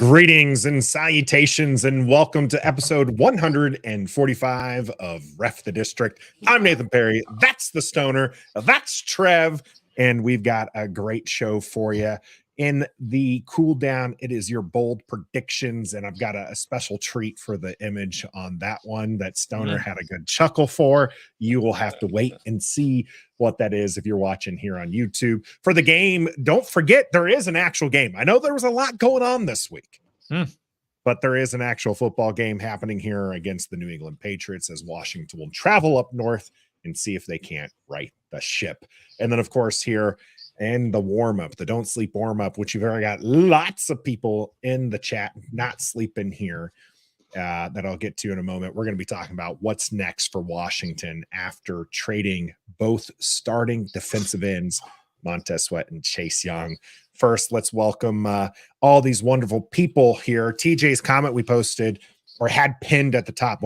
Greetings and salutations, and welcome to episode 145 of Ref the District. I'm Nathan Perry. That's the Stoner. That's Trev. And we've got a great show for you. In the cool down, it is your bold predictions, and I've got a special treat for the image on that one that Stoner had a good chuckle for. You will have to wait and see what that is if you're watching here on YouTube. For the game, don't forget there is an actual game. I know there was a lot going on this week, but there is an actual football game happening here against the New England Patriots as Washington will travel up north and see if they can't right the ship. And then, of course, here and the warm-up, the Don't Sleep warm-up, which you've already got lots of people in the chat not sleeping here that I'll get to in a moment. We're going to be talking about what's next for Washington after trading both starting defensive ends, Montez Sweat and Chase Young. First, let's welcome all these wonderful people here. TJ's comment we posted or had pinned at the top.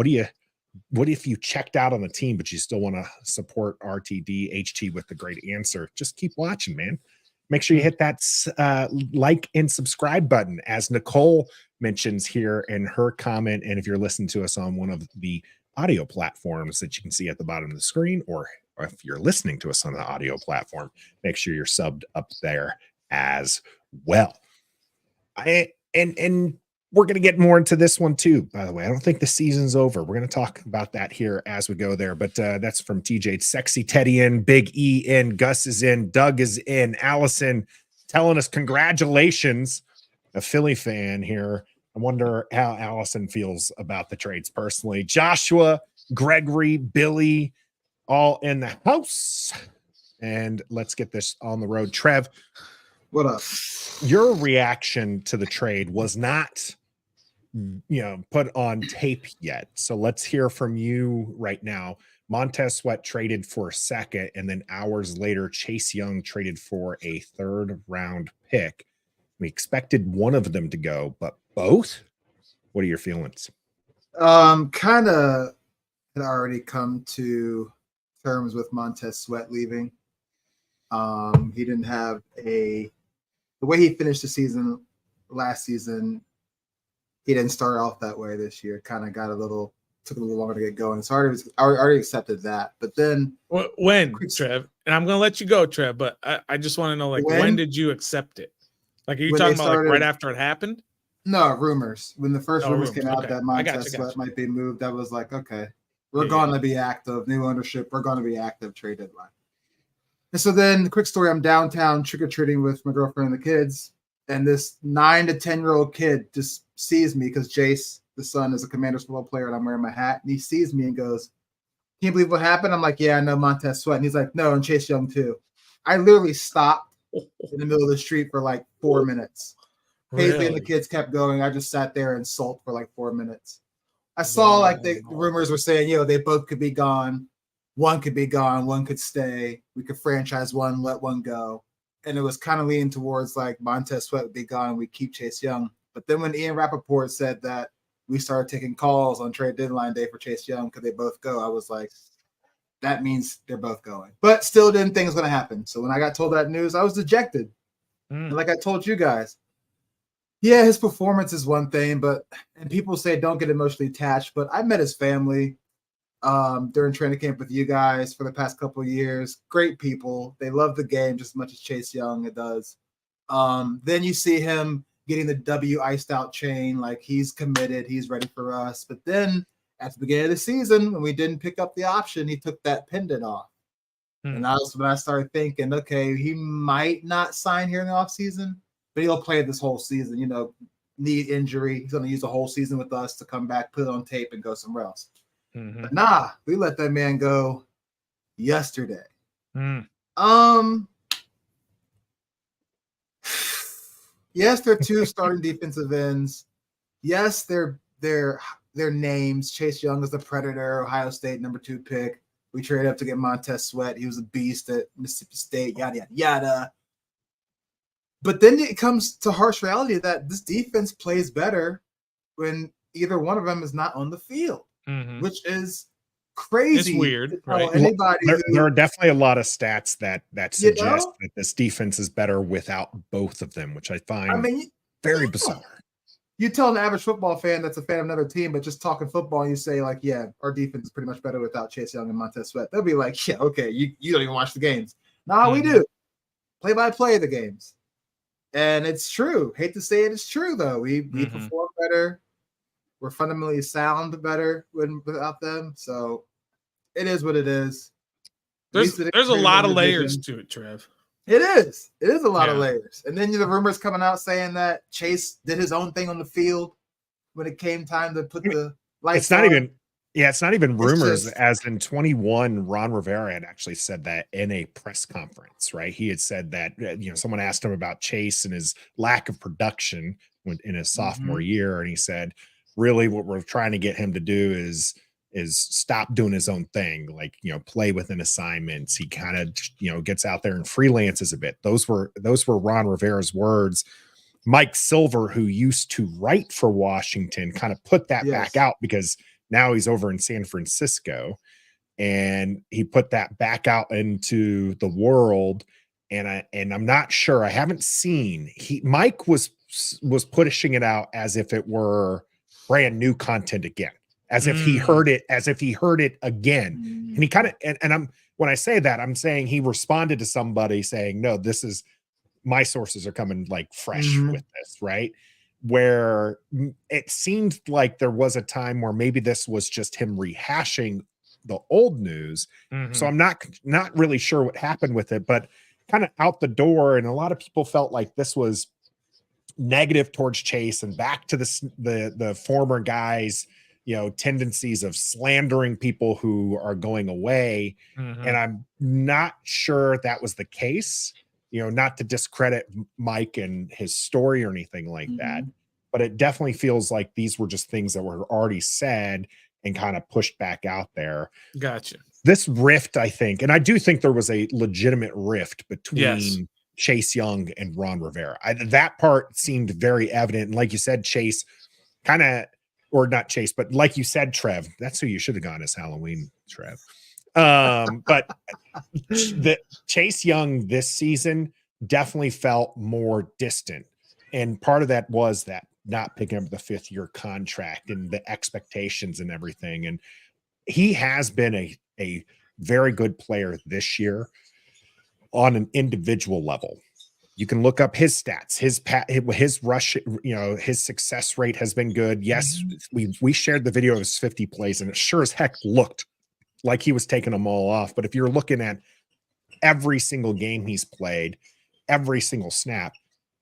What if you checked out on the team, but you still want to support RTD HT with the great answer? Just keep watching, man. Make sure you hit that like and subscribe button, as Nicole mentions here in her comment. And if you're listening to us on one of the audio platforms that you can see at the bottom of the screen, or if you're listening to us on the audio platform, make sure you're subbed up there as well. And we're going to get more into this one too, by the way. I don't think the season's over. We're going to talk about that here as we go there. But that's from TJ. Sexy Teddy in, Big E in, Gus is in, Doug is in, Allison telling us congratulations, a Philly fan here. I wonder how Allison feels about the trades personally. Joshua, Gregory, Billy, all in the house. And let's get this on the road. Trev, what up? Your reaction to the trade was not put on tape yet. So let's hear from you right now. Montez Sweat traded for a second, and then hours later, Chase Young traded for a third-round pick. We expected one of them to go, but both? What are your feelings? Kind of had already come to terms with Montez Sweat leaving. He didn't have the way he finished the season last season. He didn't start off that way this year. Kind of took a little longer to get going. So I already accepted that. But then when, Trev, and I'm going to let you go, Trev, but I just want to know, when did you accept it? Are you talking about right after it happened? No, rumors. When the first rumors came out that Montez Sweat might be moved, I was like, okay, we're going to be active. New ownership, we're going to be active trade deadline. And so then, quick story, I'm downtown trick-or-treating with my girlfriend and the kids. And this 9 to 10-year-old kid just sees me because Jace, the son, is a Commanders football player, and I'm wearing my hat. And he sees me and goes, "Can you believe what happened?" I'm like, "Yeah, I know Montez Sweat." And he's like, "No, and Chase Young too." I literally stopped in the middle of the street for like 4 minutes. Paisley and the kids kept going. I just sat there and sulked for like 4 minutes. I saw the rumors were saying, they both could be gone. One could be gone. One could stay. We could franchise one, let one go. And it was kind of leaning towards like Montez Sweat would be gone. We keep Chase Young. But then when Ian Rappaport said that we started taking calls on trade deadline day for Chase Young, could they both go? I was like, that means they're both going. But still didn't think it was going to happen. So when I got told that news, I was dejected. And like I told you guys, his performance is one thing, and people say don't get emotionally attached, but I met his family during training camp with you guys for the past couple of years. Great people. They love the game just as much as Chase Young does. Then you see him getting the W iced out chain, like he's committed, he's ready for us. But then at the beginning of the season, when we didn't pick up the option, he took that pendant off. And that was when I started thinking, okay, he might not sign here in the offseason, but he'll play this whole season, knee injury. He's going to use the whole season with us to come back, put it on tape, and go somewhere else. But nah, we let that man go yesterday. Yes, they're two starting defensive ends. Yes, they're names. Chase Young is the Predator, Ohio State #2 pick. We traded up to get Montez Sweat. He was a beast at Mississippi State, yada, yada, yada. But then it comes to harsh reality that this defense plays better when either one of them is not on the field, which is crazy. It's weird, right? There are definitely a lot of stats that suggest that this defense is better without both of them, which I find very bizarre. You tell an average football fan that's a fan of another team, but just talking football, and you say like, yeah, our defense is pretty much better without Chase Young and Montez Sweat. They'll be like, yeah, okay, you don't even watch the games. Nah, we do. Play-by-play of the games. And it's true. Hate to say it, it's true, though. We perform better. We're fundamentally sound better without them. So it is what it is. There's a lot of layers to it, Trev. It is. It is a lot of layers. And then the rumors coming out saying that Chase did his own thing on the field when it came time to put the lights on. It's not even rumors. As in 21, Ron Rivera had actually said that in a press conference, right? He had said that, someone asked him about Chase and his lack of production in his sophomore year. And he said, really what we're trying to get him to do is stop doing his own thing, like, play within assignments. He kind of, gets out there and freelances a bit. Those were Ron Rivera's words. Mike Silver, who used to write for Washington, kind of put that back out because now he's over in San Francisco, and he put that back out into the world. And I'm not sure. I haven't seen. Mike was pushing it out as if it were brand new content again. As if he heard it again. And he kind of, and when I say that, I'm saying he responded to somebody saying, no, this is, my sources are coming like fresh with this, right? Where it seemed like there was a time where maybe this was just him rehashing the old news. So I'm not really sure what happened with it, but kind of out the door. And a lot of people felt like this was negative towards Chase and back to the former guys, tendencies of slandering people who are going away. And I'm not sure that was the case, not to discredit Mike and his story or anything like that, but it definitely feels like these were just things that were already said and kind of pushed back out there. Gotcha. This rift, I think, and I do think there was a legitimate rift between Chase Young and Ron Rivera. That part seemed very evident. And like you said, Chase kind of, or not Chase, but like you said, Trev, that's who you should have gone as Halloween, Trev. But the Chase Young this season definitely felt more distant. And part of that was that not picking up the 5th-year contract and the expectations and everything. And he has been a very good player this year on an individual level. You can look up his stats, his rush, his success rate has been good. Yes, we shared the video of his 50 plays, and it sure as heck looked like he was taking them all off. But if you're looking at every single game he's played, every single snap,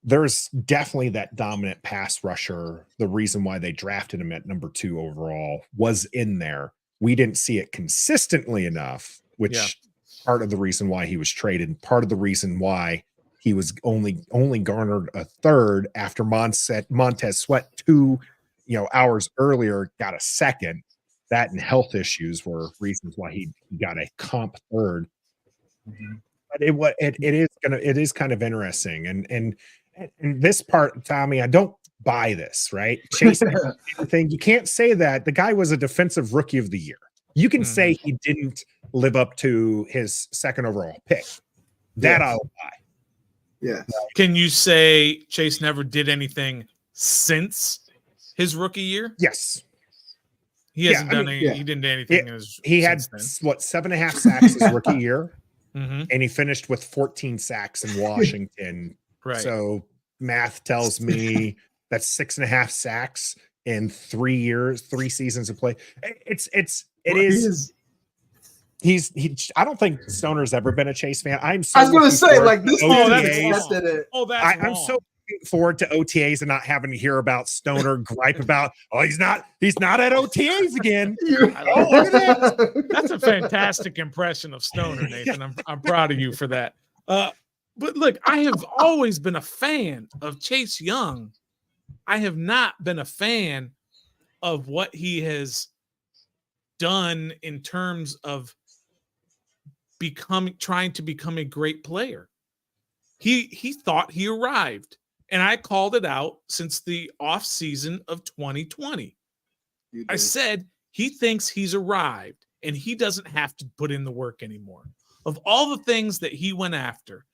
there's definitely that dominant pass rusher. The reason why they drafted him at number 2 overall was in there. We didn't see it consistently enough, which part of the reason why he was traded, part of the reason why he was only garnered a 3rd after Montez Sweat 2 hours earlier got a 2nd. That and health issues were reasons why he got a comp 3rd. But it is kind of interesting. And this part, Tommy, I don't buy this, right? Chase thing. You can't say that the guy was a defensive rookie of the year. You can say he didn't live up to his 2nd overall pick. That I'll buy. Yeah. Can you say Chase never did anything since his rookie year? Yes. He hasn't done any. He didn't do anything. He had 7.5 sacks his rookie year, and he finished with 14 sacks in Washington. Right. So math tells me that's 6.5 sacks in 3 seasons of play. I don't think Stoner's ever been a Chase fan. I was going to say, like, this. I'm so looking forward to OTAs and not having to hear about Stoner gripe about, he's not at OTAs again. Look at that. That's a fantastic impression of Stoner, Nathan. I'm proud of you for that. But look, I have always been a fan of Chase Young. I have not been a fan of what he has done in terms of trying to become a great player. He thought he arrived, and I called it out since the off season of 2020. I said he thinks he's arrived and he doesn't have to put in the work anymore. Of all the things that he went after,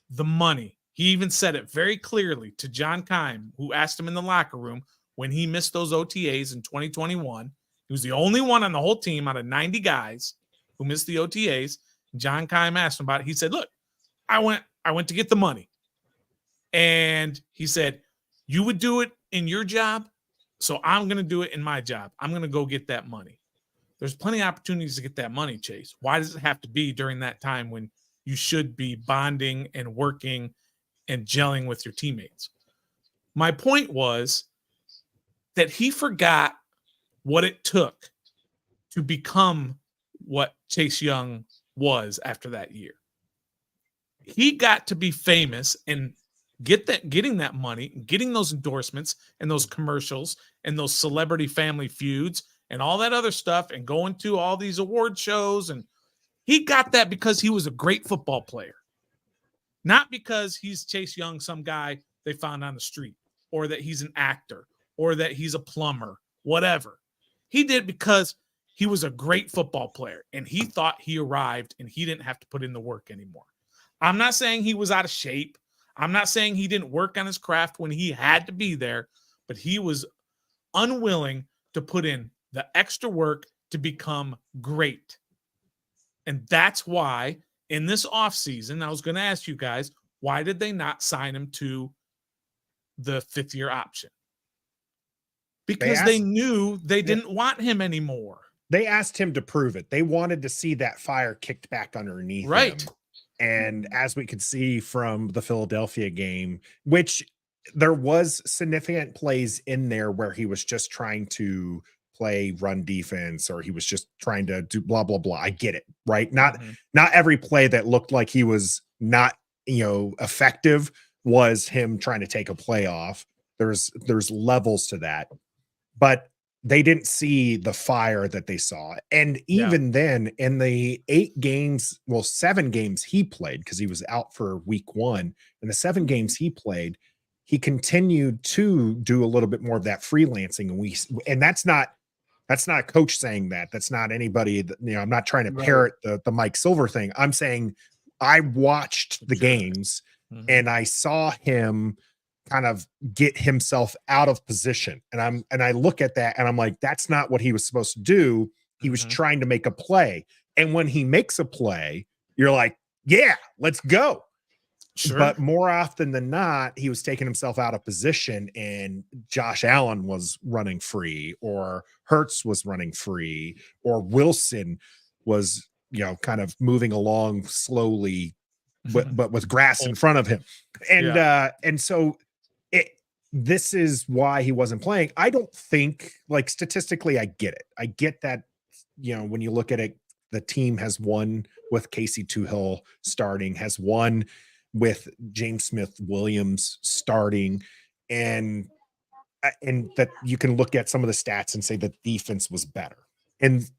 the money, he even said it very clearly to John Keim, who asked him in the locker room, when he missed those OTAs in 2021. He was the only one on the whole team out of 90 guys who missed the OTAs. John Keim asked him about it. He said, look, I went to get the money. And he said, you would do it in your job, so I'm going to do it in my job. I'm going to go get that money. There's plenty of opportunities to get that money, Chase. Why does it have to be during that time when you should be bonding and working and gelling with your teammates? My point was that he forgot what it took to become what Chase Young was after that year. He got to be famous and getting that money, getting those endorsements and those commercials and those celebrity family feuds and all that other stuff and going to all these award shows. And he got that because he was a great football player, not because he's Chase Young, some guy they found on the street, or that he's an actor, or that he's a plumber, whatever. He did because he was a great football player and he thought he arrived and he didn't have to put in the work anymore. I'm not saying he was out of shape. I'm not saying he didn't work on his craft when he had to be there, but he was unwilling to put in the extra work to become great. And that's why in this offseason, I was going to ask you guys, why did they not sign him to the fifth-year option? Because they knew they didn't want him anymore. They asked him to prove it. They wanted to see that fire kicked back underneath him. And as we could see from the Philadelphia game, which there was significant plays in there where he was just trying to play run defense, or he was just trying to do blah, blah, blah. I get it, right? Not every play that looked like he was not, effective was him trying to take a play off. There's levels to that, but they didn't see the fire that they saw. And even then, in the 7 games he played, because he was out for week 1, in the 7 games he played, he continued to do a little bit more of that freelancing. And that's not a coach saying that. That's not anybody that, I'm not trying to parrot the Mike Silver thing. I'm saying I watched the games and I saw him kind of get himself out of position. And I look at that and I'm like, that's not what he was supposed to do. He was trying to make a play. And when he makes a play, you're like, yeah, let's go. Sure. But more often than not, he was taking himself out of position and Josh Allen was running free, or Hurts was running free, or Wilson was, kind of moving along slowly, but with grass in front of him. And so this is why he wasn't playing. I don't think, like, statistically, I get it. I get that, when you look at it, the team has won with Casey TOOHILL starting, has won with James Smith-Williams starting, and that you can look at some of the stats and say that defense was better. And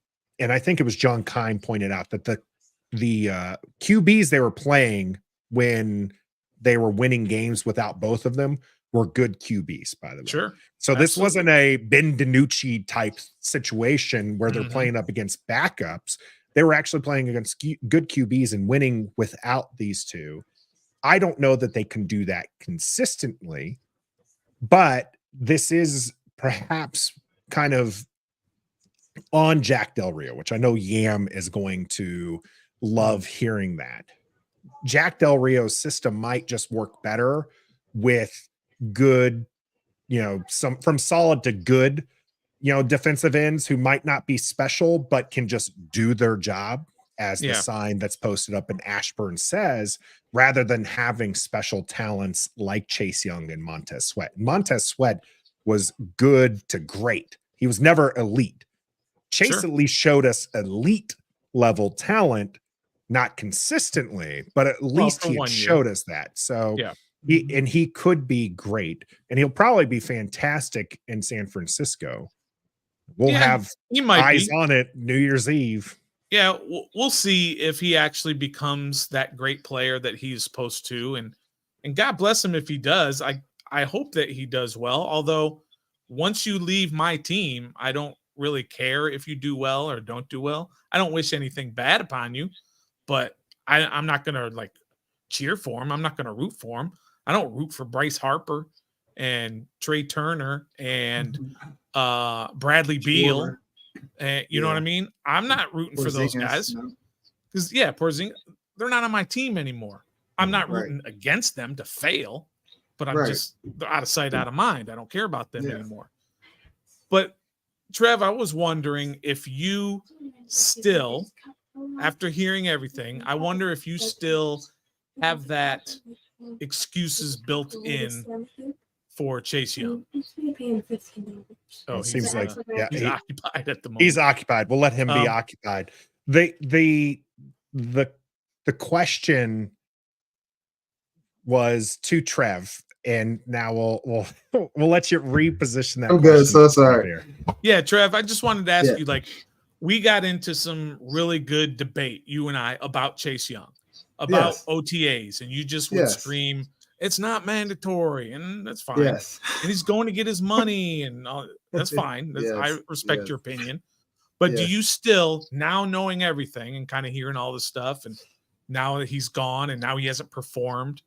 I think it was John Keim pointed out that the QBs they were playing when they were winning games without both of them were good QBs, by the way. Sure. So this wasn't a Ben DiNucci type situation where they're playing up against backups. They were actually playing against good QBs and winning without these two. I don't know that they can do that consistently, but this is perhaps kind of on Jack Del Rio, which I know Yam is going to love hearing that. Jack Del Rio's system might just work better with good, some from solid to good, defensive ends who might not be special, but can just do their job, as the sign that's posted up in Ashburn says, rather than having special talents like Chase Young and Montez Sweat. Montez Sweat was good to great. He was never elite. Chase at least showed us elite level talent, not consistently, but at least he showed us that. So he could be great, and he'll probably be fantastic in San Francisco. We'll have eyes on it New Year's Eve. Yeah, we'll see if he actually becomes that great player that he's supposed to, and God bless him if he does. I hope that he does well. Although once you leave my team, I don't really care if you do well or don't do well. I don't wish anything bad upon you, but I'm not gonna cheer for him. I'm not gonna root for him. I don't root for Bryce Harper. and Trey Turner and Bradley Beal. And you know what I mean? I'm not rooting for those guys. Because, Porzingis, they're not on my team anymore. I'm not rooting against them to fail, but they're out of sight, out of mind. I don't care about them anymore. But, Trev, I was wondering if you still, after hearing everything, I wonder if you still have that excuses built in for Chase Young. Oh, it seems like he's occupied at the moment. He's occupied. We'll let him be occupied. The question was to Trev, and now we'll let you reposition that. I'm good. So sorry. Yeah, Trev, I just wanted to ask you, like, we got into some really good debate, you and I, about Chase Young, about OTAs, and you just would scream, it's not mandatory, and that's fine. Yes. And he's going to get his money, and that's fine. I respect your opinion. But do you still, now knowing everything and kind of hearing all this stuff, and now that he's gone and now he hasn't performed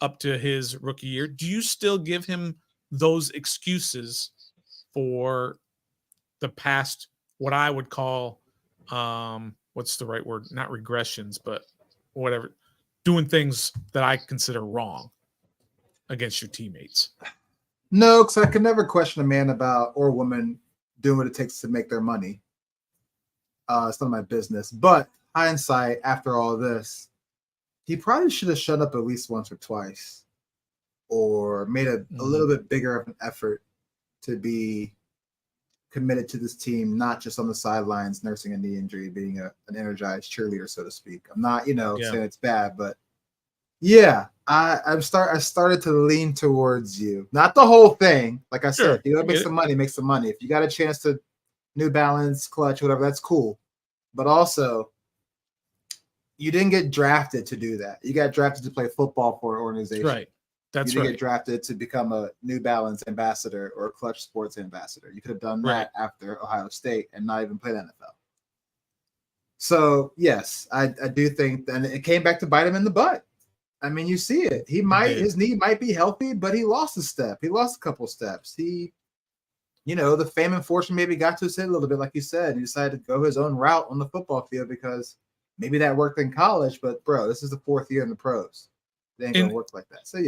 up to his rookie year, do you still give him those excuses for the past, what I would call, what's the right word? Not regressions, but whatever, doing things that I consider wrong against your teammates? No, because I can never question a man about, or a woman, doing what it takes to make their money. It's none of my business. But hindsight, after all this, he probably should have shut up at least once or twice, or made a little bit bigger of an effort to be committed to this team, not just on the sidelines nursing a knee injury, being an energized cheerleader, so to speak. I'm not, saying it's bad, but I started to lean towards you. Not the whole thing. Like I said, make some money, make some money. If you got a chance to New Balance, Clutch, whatever, that's cool. But also, you didn't get drafted to do that. You got drafted to play football for an organization. Right. That's you didn't get drafted to become a New Balance ambassador or a Clutch Sports ambassador. You could have done that after Ohio State and not even play the NFL. So, yes, I do think that it came back to bite him in the butt. I mean, you see it. His knee might be healthy, but he lost a step. He lost a couple steps. The fame and fortune maybe got to his head a little bit, like you said. He decided to go his own route on the football field because maybe that worked in college, but bro, this is the 4th year in the pros. They ain't gonna work like that. So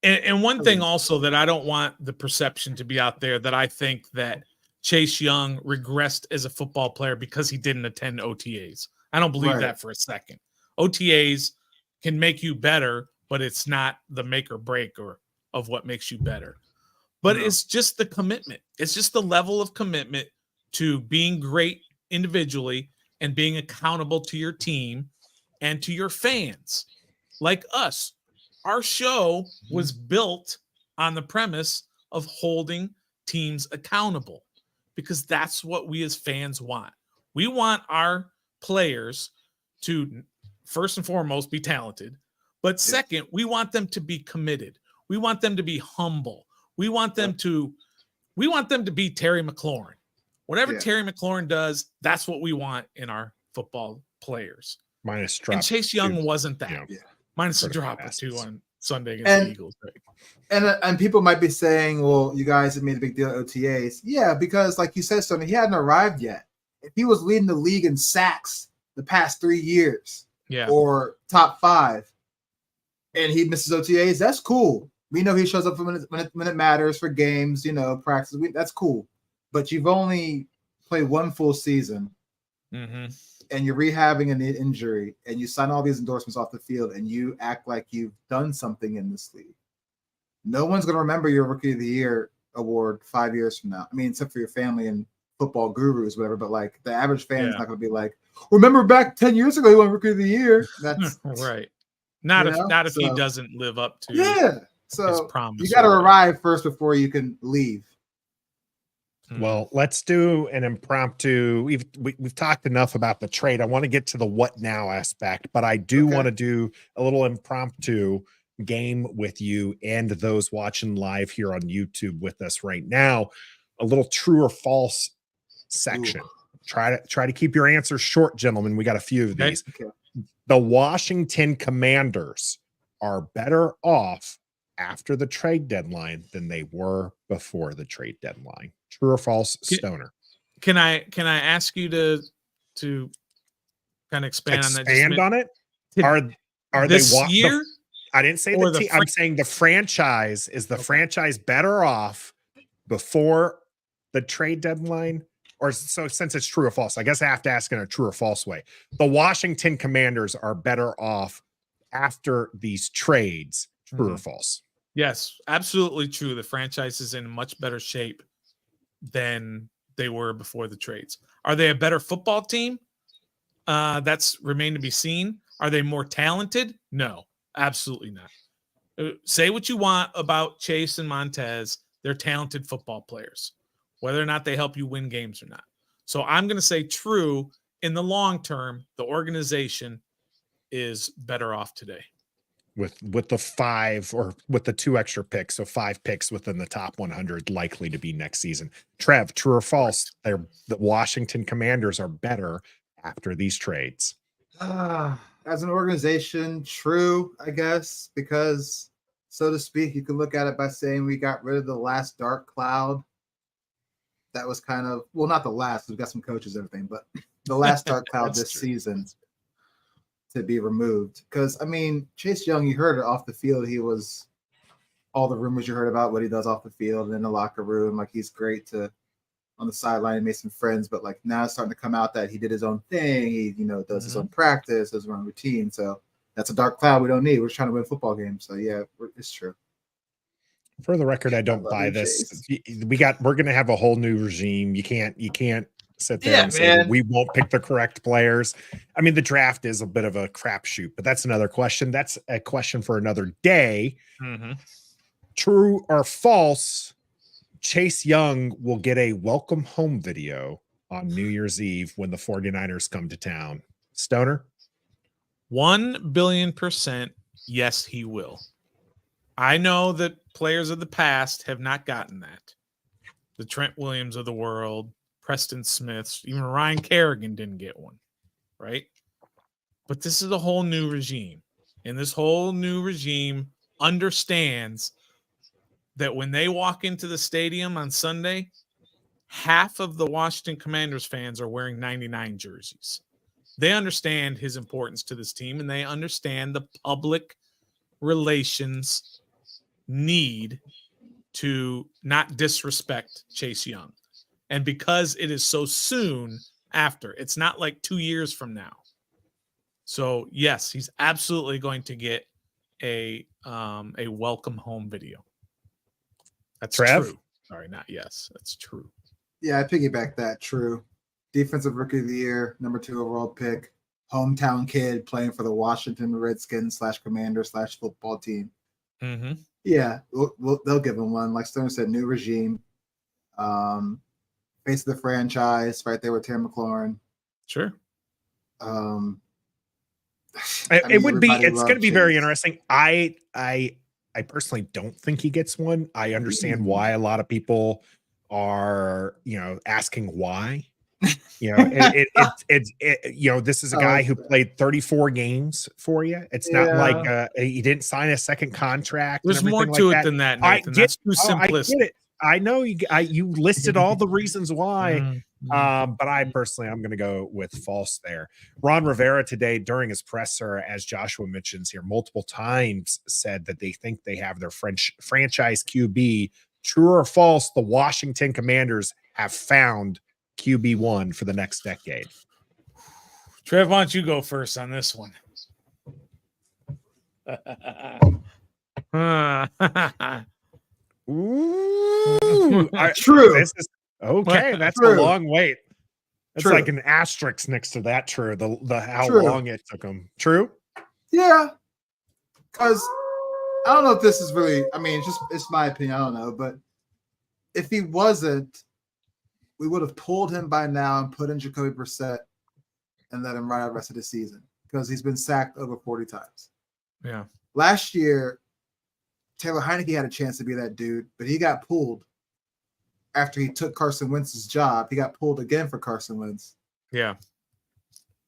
And one thing also that I don't want the perception to be out there that I think that Chase Young regressed as a football player because he didn't attend OTAs. I don't believe that for a second. OTAs can make you better, but it's not the make or break of what makes you better. But it's just the commitment. It's just the level of commitment to being great individually and being accountable to your team and to your fans. Like us, our show was built on the premise of holding teams accountable because that's what we as fans want. We want our players to, first and foremost, be talented. But second, we want them to be committed. We want them to be humble. We want them to be Terry McLaurin. Whatever Terry McLaurin does, that's what we want in our football players. Minus drop. And Chase Young wasn't that. Minus a drop or two on Sunday against the Eagles. And people might be saying, well, you guys have made a big deal of OTAs. Yeah, because like you said, Sonny, he hadn't arrived yet. If he was leading the league in sacks the past 3 years, or top 5, and he misses OTAs, that's cool. We know he shows up when it matters for games, practice. That's cool. But you've only played 1 full season, and you're rehabbing an injury, and you sign all these endorsements off the field, and you act like you've done something in this league. No one's going to remember your Rookie of the Year award 5 years from now. I mean, except for your family and football gurus, whatever. But like the average fan is not going to be like, remember back 10 years ago, he won Rookie of the Year. That's right. Not if he doesn't live up to So his promise. You got to arrive first before you can leave. Well, let's do an impromptu. We've talked enough about the trade. I want to get to the what now aspect, but I do want to do a little impromptu game with you and those watching live here on YouTube with us right now. A little true or false section. Try to keep your answers short, gentlemen. We got a few of these. The Washington Commanders are better off after the trade deadline than they were before the trade deadline. True or false, Stoner? Can I ask you to kind of expand on that? Expand on it? Are this they year? I didn't say the team. I'm saying the franchise. Is the franchise better off before the trade deadline? Or so since it's true or false, I guess I have to ask in a true or false way. The Washington Commanders are better off after these trades. True or false? Yes, absolutely true. The franchise is in much better shape than they were before the trades. Are they a better football team? That's remained to be seen. Are they more talented? No, absolutely not. Say what you want about Chase and Montez. They're talented football players, whether or not they help you win games or not. So I'm going to say true. In the long term, the organization is better off today. With the 5 or with the 2 extra picks, so 5 picks within the top 100 likely to be next season. Trev, true or false? The Washington Commanders are better after these trades. As an organization, true, I guess, because so to speak, you can look at it by saying we got rid of the last dark cloud. That was kind of, well, not the last. We've got some coaches and everything, but the last dark cloud this season to be removed. Because, I mean, Chase Young, you heard it off the field. He was all the rumors you heard about what he does off the field and in the locker room. Like, he's great on the sideline and made some friends. But, like, now it's starting to come out that he did his own thing. He, does his own practice, does his own routine. So that's a dark cloud we don't need. We're just trying to win football games. So, yeah, it's true. For the record, I don't buy this. We're going to have a whole new regime. You can't sit there and say we won't pick the correct players. I mean, the draft is a bit of a crapshoot, but that's another question. That's a question for another day. True or false? Chase Young will get a welcome home video on New Year's Eve when the 49ers come to town. Stoner? 1,000,000,000% yes, he will. I know that players of the past have not gotten that. The Trent Williams of the world, Preston Smiths, even Ryan Kerrigan didn't get one, right? But this is a whole new regime. And this whole new regime understands that when they walk into the stadium on Sunday, half of the Washington Commanders fans are wearing 99 jerseys. They understand his importance to this team, and they understand the public relations need to not disrespect Chase Young. And because it is so soon after, it's not like 2 years from now. So yes, he's absolutely going to get a welcome home video. That's true. Sorry, not yes. That's true. Yeah, I piggyback that. True. Defensive Rookie of the Year, number 2 overall pick, hometown kid playing for the Washington Redskins /Commander/ football team. Yeah, they'll give him one. Like Stone said, new regime. Face of the franchise, right there with Terry McLaurin. Sure. It's going to be very interesting. I personally don't think he gets one. I understand why a lot of people are, asking why. This is a guy who played 34 games for you. It's not like he didn't sign a second contract. There's more to it than that, Nathan. That's too simplistic. I get it. I know you listed all the reasons why, but I'm going to go with false there. Ron Rivera today during his presser, as Joshua mentions here, multiple times said that they think they have their franchise QB. True or false? The Washington Commanders have found QB1 for the next decade. Trev, why don't you go first on this one? Ooh, true. Okay, that's true. a long wait. It's like an asterisk next to that. True. The how long it took him. True. Yeah, because I don't know if this is really. I mean, it's my opinion. I don't know, but if he wasn't, we would have pulled him by now and put in Jacoby Brissett and let him ride out the rest of the season because he's been sacked over 40 times. Yeah. Last year, Taylor Heineke had a chance to be that dude, but he got pulled after he took Carson Wentz's job. He got pulled again for Carson Wentz. Yeah.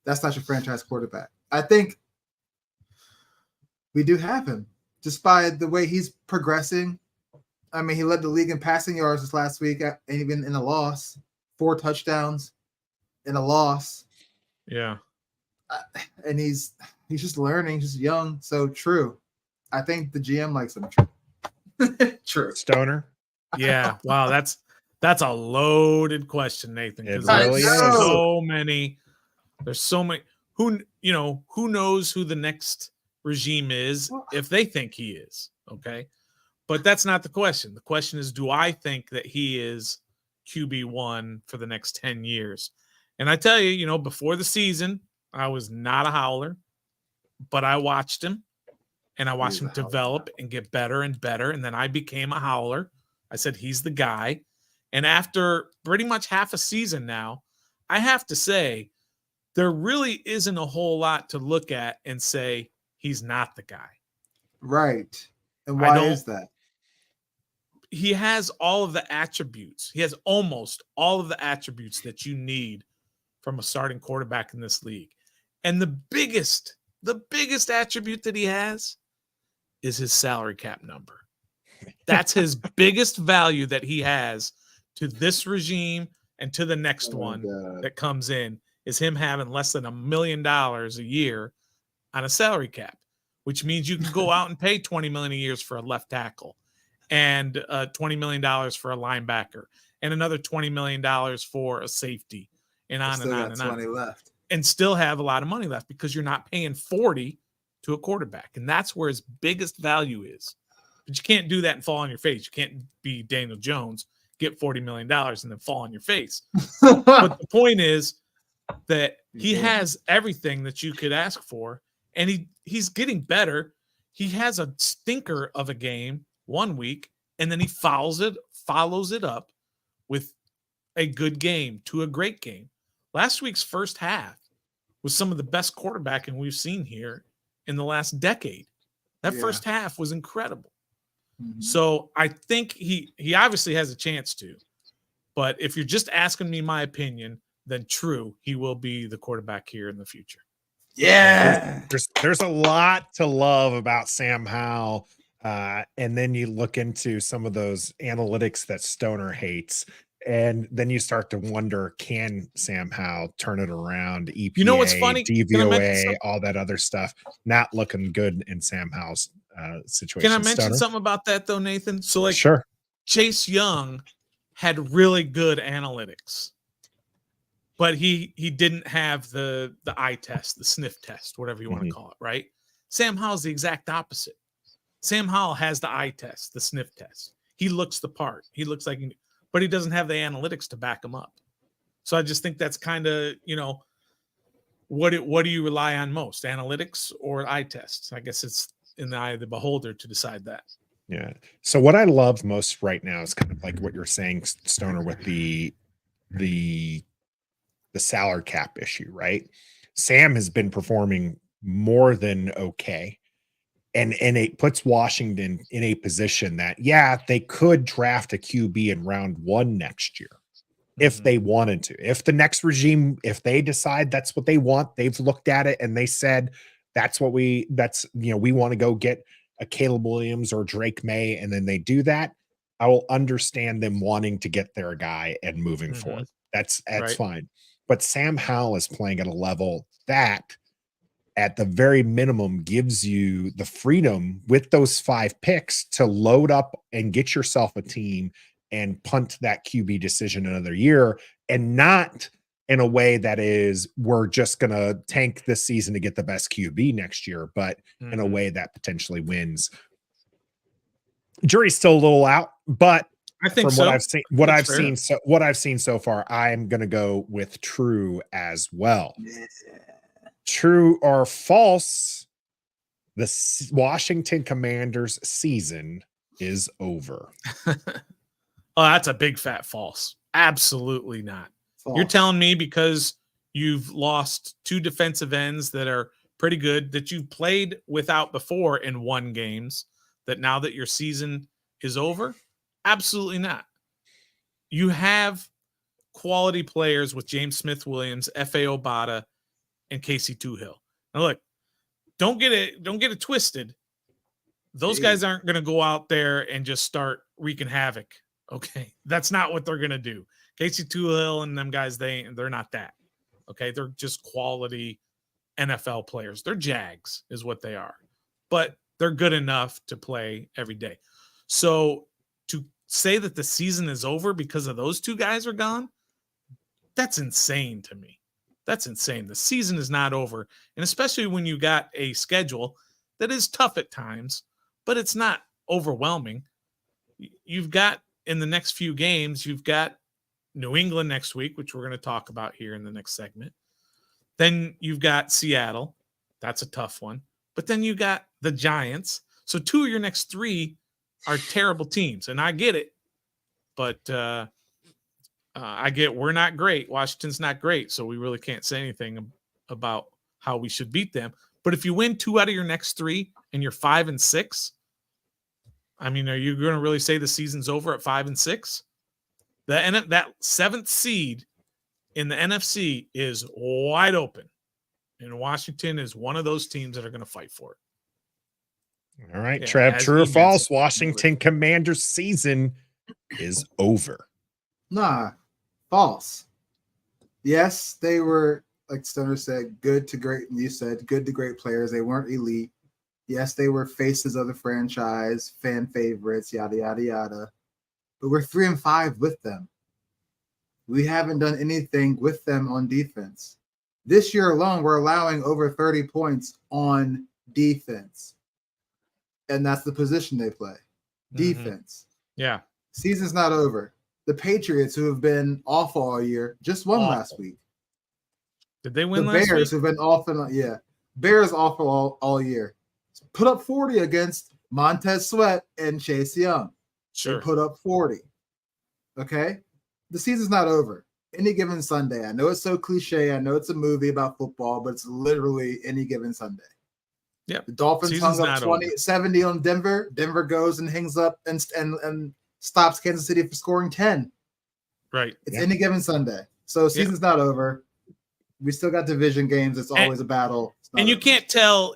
That's not your franchise quarterback. I think we do have him. just by the way he's progressing. I mean, he led the league in passing yards this last week, and even in a loss, 4 touchdowns in a loss. Yeah. And he's just learning, just young. So true. I think the GM likes him. True. Stoner. Yeah. Wow. That's a loaded question, Nathan. It Really is. There's so many. Who knows who the next regime is if they think he is. Okay. But that's not the question. The question is, do I think that he is QB1 for the next 10 years? And I tell you, before the season, I was not a howler, but I watched him and I watched him develop and get better and better. And then I became a howler. I said, he's the guy. And after pretty much half a season now, I have to say, there really isn't a whole lot to look at and say he's not the guy. Right. And why is that? He has all of the attributes. He has almost all of the attributes that you need from a starting quarterback in this league. And the biggest attribute that he has is his salary cap number. That's his biggest value that he has to this regime and to the next one that comes in, is him having less than $1 million a year on a salary cap, which means you can go out and pay $20 million a year for a left tackle, and $20 million for a linebacker, and another $20 million for a safety, and on and on and on. Left. And still have a lot of money left because you're not paying 40 to a quarterback. And that's where his biggest value is. But you can't do that and fall on your face. You can't be Daniel Jones, get $40 million and then fall on your face. But the point is that he has everything that you could ask for, and he's getting better. He has a stinker of a game one week, and then he follows it up with a good game to a great game. Last week's first half was some of the best quarterbacking we've seen here in the last decade. That first half was incredible. Mm-hmm. So I think he obviously has a chance to, but if you're just asking me my opinion, then true, he will be the quarterback here in the future. Yeah. There's a lot to love about Sam Howell. And then you look into some of those analytics that Stoner hates, and then you start to wonder, can Sam Howell turn it around? EPA, you know what's funny? DVOA, all that other stuff, not looking good in Sam Howell's situation. Can I mention something about that though, Nathan? So sure. Chase Young had really good analytics, but he didn't have the eye test, the sniff test, whatever you want to call it, right? Sam Howell's the exact opposite. Sam Howell has the eye test, the sniff test. He looks the part. He looks like, but he doesn't have the analytics to back him up. So I just think that's kind of, what do you rely on most, analytics or eye tests? I guess it's in the eye of the beholder to decide that. Yeah. So what I love most right now is kind of like what you're saying, Stoner, with the salary cap issue, right? Sam has been performing more than okay. And it puts Washington in a position that, they could draft a QB in round 1 next year if they wanted to. If the next regime, if they decide that's what they want, they've looked at it and they said, we want to go get a Caleb Williams or Drake May, and then they do that, I will understand them wanting to get their guy and moving forward. That's right. Fine. But Sam Howell is playing at a level that, at the very minimum, gives you the freedom with those 5 picks to load up and get yourself a team and punt that QB decision another year, and not in a way that is, we're just going to tank this season to get the best QB next year, but in a way that potentially wins. Jury's still a little out, but I think from what I've seen so far, I'm going to go with true as well. Yeah. True or false, the Washington Commanders season is over. Oh, that's a big fat false. Absolutely not. False. You're telling me because you've lost 2 defensive ends that are pretty good, that you've played without before and won games, that now that your season is over? Absolutely not. You have quality players with James Smith-Williams, F.A. Obata, and Casey TOOHILL. Now look, don't get it twisted. Those guys aren't going to go out there and just start wreaking havoc. Okay. That's not what they're going to do. Casey TOOHILL and them guys, they're not that. Okay. They're just quality NFL players. They're Jags is what they are, but they're good enough to play every day. So to say that the season is over because of those two guys are gone, that's insane to me. That's insane. The season is not over. And especially when you got a schedule that is tough at times, but it's not overwhelming. You've got in the next few games, you've got New England next week, which we're going to talk about here in the next segment. Then you've got Seattle. That's a tough one. But then you got the Giants. So 2 of your next 3 are terrible teams. And I get it. But I get we're not great. Washington's not great. So we really can't say anything about how we should beat them. But if you win 2 out of your next 3 and you're 5-6, I mean, are you going to really say the season's over at 5-6? That 7th seed in the NFC is wide open. And Washington is one of those teams that are going to fight for it. All right, Trev, true or false? Washington Commanders season is over. Nah, false. Yes, they were, like Stoner said, good to great, and you said good to great players. They weren't elite. Yes, they were faces of the franchise, fan favorites, yada, yada, yada. But we're 3-5 with them. We haven't done anything with them on defense. This year alone, we're allowing over 30 points on defense. And that's the position they play. Defense. Yeah. Season's not over. The Patriots, who have been awful all year, just won last week. Did they win last week? The Bears, who've been awful, Bears awful all year. Put up 40 against Montez Sweat and Chase Young. Sure. They put up 40. Okay? The season's not over. Any given Sunday. I know it's so cliche. I know it's a movie about football, but it's literally any given Sunday. Yeah. The Dolphins hung up 70 on Denver. Denver goes and hangs up and stops Kansas City from scoring 10. Right. It's any given Sunday. So season's not over. We still got division games. It's always a battle. And you can't tell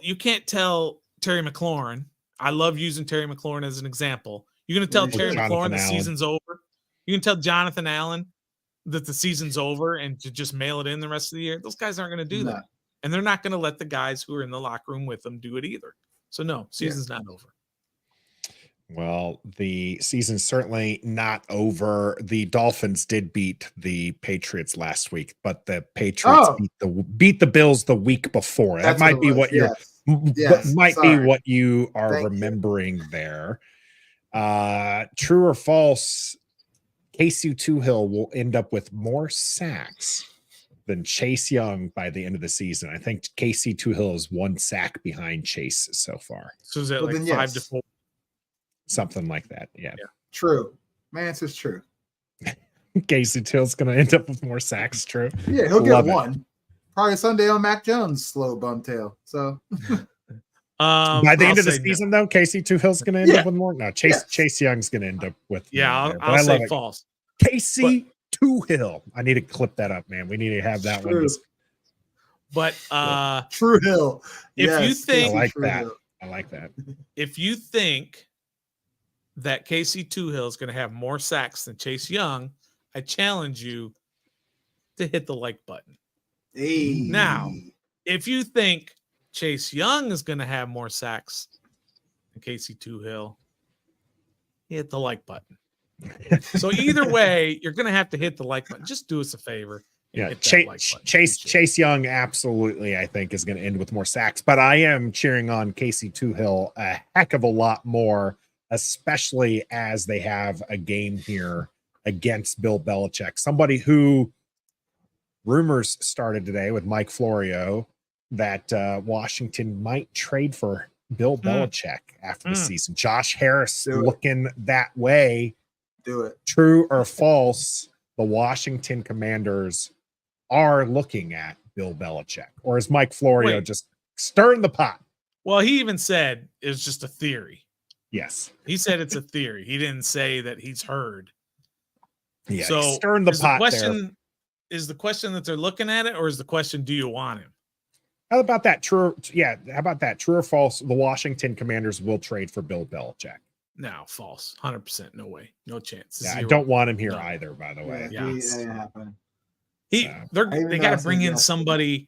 Terry McLaurin. I love using Terry McLaurin as an example. You're going to tell Terry McLaurin the season's over. You can tell Jonathan Allen that the season's over and to just mail it in the rest of the year. Those guys aren't going to do that. And they're not going to let the guys who are in the locker room with them do it either. So no, season's not over. Well, the season's certainly not over. The Dolphins did beat the Patriots last week, but the Patriots beat the Bills the week before. That might be what you're be what you are remembering there. True or false? Casey TOOHILL will end up with more sacks than Chase Young by the end of the season. I think Casey TOOHILL is 1 sack behind Chase so far. So is that like 5-4? Something like that. Yeah. True. My answer is true. Casey TOOHILL's going to end up with more sacks. True. Yeah, he'll get 1. Probably Sunday on Mac Jones' slow bum tail. So by the end of the season, though, Casey TOOHILL's going to end up with more. No, Chase Young's going to end up with. I'll say false. Casey TOOHILL. I need to clip that up, man. We need to have that one. But True Hill. If you think I like that. If you think that Casey TOOHILL is going to have more sacks than Chase Young, I challenge you to hit the like button. Hey. Now, if you think Chase Young is going to have more sacks than Casey TOOHILL, hit the like button. So either way, you're going to have to hit the like button. Just do us a favor. Yeah, Chase Young absolutely, I think, is going to end with more sacks. But I am cheering on Casey TOOHILL a heck of a lot more, especially as they have a game here against Bill Belichick. Somebody who rumors started today with Mike Florio that Washington might trade for Bill Belichick after the season. Josh Harris looking that way. Do it. True or false? The Washington Commanders are looking at Bill Belichick, or is Mike Florio just stirring the pot? Well, he even said it's just a theory. Yes. He said it's a theory. He didn't say that he's heard. Yeah. So stirring the pot. Is the question that they're looking at it, or is the question, do you want him? How about that? True. Yeah. How about that? True or false? The Washington Commanders will trade for Bill Belichick. No, false. 100%. No way. No chance. Yeah, Zero. I don't want him here either, by the way. Yeah. They got to bring in somebody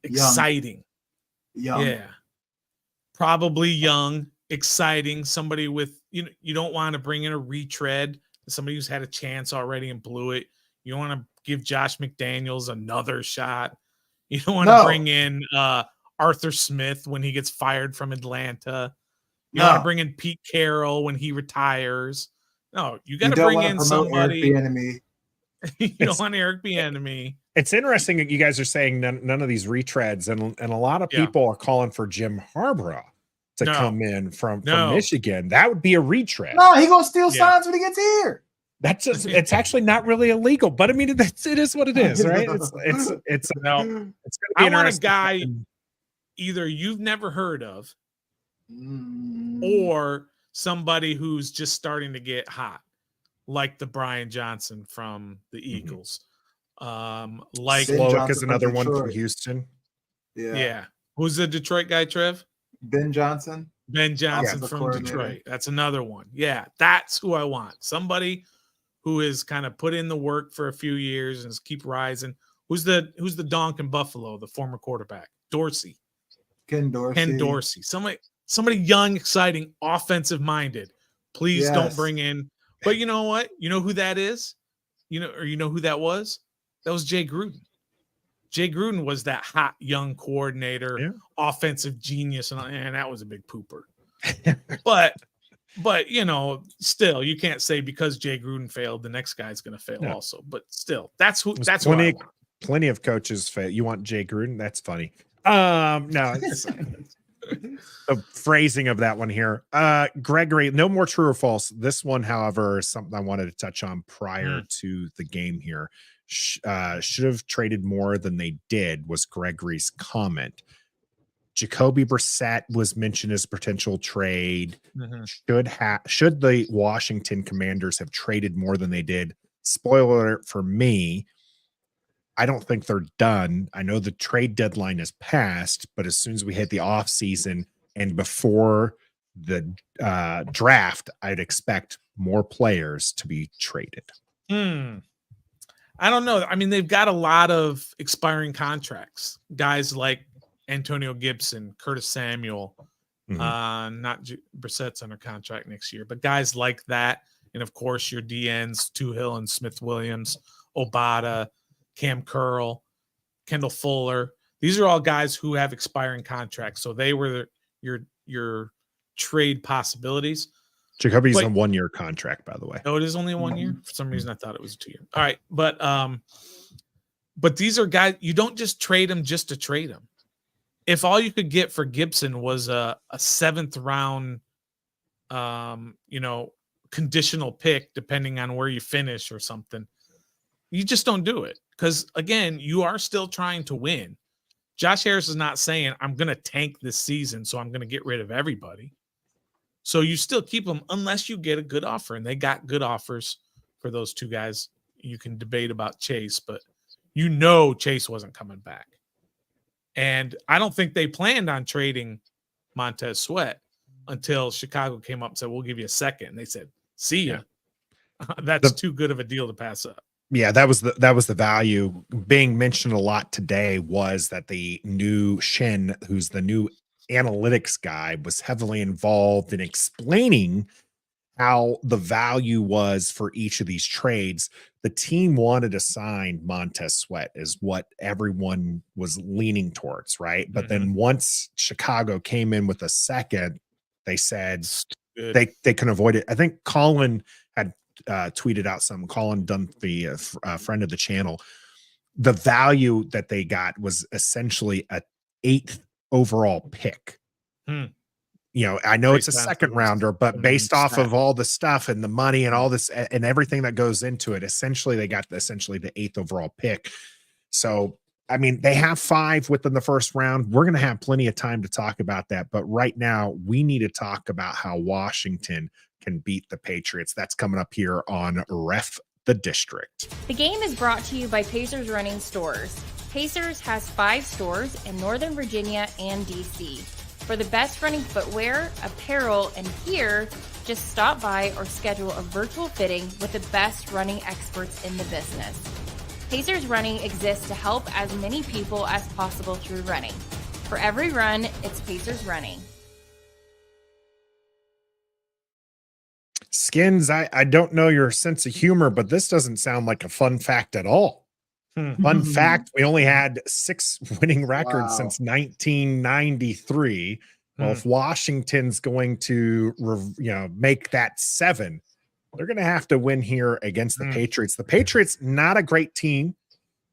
exciting. Young. Yeah. Probably young, exciting, somebody with, you don't want to bring in a retread, somebody who's had a chance already and blew it. You want to give Josh McDaniels another shot. You don't want to bring in Arthur Smith when he gets fired from Atlanta. You want to bring in Pete Carroll when he retires. No, you got to bring in somebody. You don't want Eric Bieniemy. It's interesting that you guys are saying none of these retreads, and a lot of people are calling for Jim Harbaugh to come in from Michigan. That would be a retread. No, he gonna steal signs when he gets here. That's just, it's actually not really illegal, but I mean, it is what it is, right? It's gonna be I want a guy either you've never heard of or somebody who's just starting to get hot, like the Brian Johnson from the Eagles. Like Slowick is another one from Houston. Yeah. Who's the Detroit guy, Trev? Ben Johnson from Detroit. That's another one. Yeah, that's who I want. Somebody who has kind of put in the work for a few years and keep rising. Who's the donk in Buffalo, the former quarterback? Ken Dorsey. Somebody young, exciting, offensive minded. Please don't bring in. But you know what? You know who that is? You know who that was? That was Jay Gruden. Jay Gruden was that hot young coordinator, offensive genius, and that was a big pooper. but still, you can't say because Jay Gruden failed, the next guy's going to fail also. But still, that's who I want. Plenty of coaches fail. You want Jay Gruden? That's funny. No, it's the phrasing of that one here. Gregory, no more true or false. This one, however, is something I wanted to touch on prior to the game here. Should have traded more than they did was Gregory's comment. Jacoby Brissett was mentioned as potential trade. Should the Washington Commanders have traded more than they did? Spoiler alert for me, I don't think they're done. I know the trade deadline is passed, but as soon as we hit the off season and before the draft, I'd expect more players to be traded. I don't know. I mean, they've got a lot of expiring contracts. Guys like Antonio Gibson, Curtis Samuel, not Brissett's under contract next year, but guys like that. And of course, your DNs, TOOHILL and Smith Williams, Obata, Cam Curl, Kendall Fuller. These are all guys who have expiring contracts. So they were your trade possibilities. Jacoby's a 1-year contract, by the way. Oh, it is only 1 year? For some reason, I thought it was a 2-year. All right. But these are guys, you don't just trade them just to trade them. If all you could get for Gibson was a 7th round, conditional pick, depending on where you finish or something, you just don't do it. Because, again, you are still trying to win. Josh Harris is not saying, I'm going to tank this season, so I'm going to get rid of everybody. So you still keep them unless you get a good offer. And they got good offers for those two guys. You can debate about Chase, but Chase wasn't coming back. And I don't think they planned on trading Montez Sweat until Chicago came up and said, we'll give you a second. And they said, see ya. That's too good of a deal to pass up. Yeah, that was the value being mentioned a lot today, was that the new Shin, who's the new analytics guy, was heavily involved in explaining how the value was for each of these trades. The team wanted to sign Montez Sweat is what everyone was leaning towards, right? But then once Chicago came in with a second, they said they can avoid it. I think Colin had tweeted out something. Colin Dunphy, a friend of the channel, the value that they got was essentially a 8th overall pick. I know it's a second rounder, but based off of all the stuff and the money and all this and everything that goes into it, essentially they got the 8th overall pick. So, I mean, they have 5 within the first round. We're going to have plenty of time to talk about that. But right now we need to talk about how Washington can beat the Patriots. That's coming up here on Ref the District. The game is brought to you by Pacers Running Stores. Pacers has 5 stores in Northern Virginia and DC. For the best running footwear, apparel, and gear, just stop by or schedule a virtual fitting with the best running experts in the business. Pacers Running exists to help as many people as possible through running. For every run, it's Pacers Running. Skins, I don't know your sense of humor, but this doesn't sound like a fun fact at all. Fun fact, we only had 6 winning records since 1993. Well, if Washington's going to make that 7, they're going to have to win here against the Patriots. The Patriots, not a great team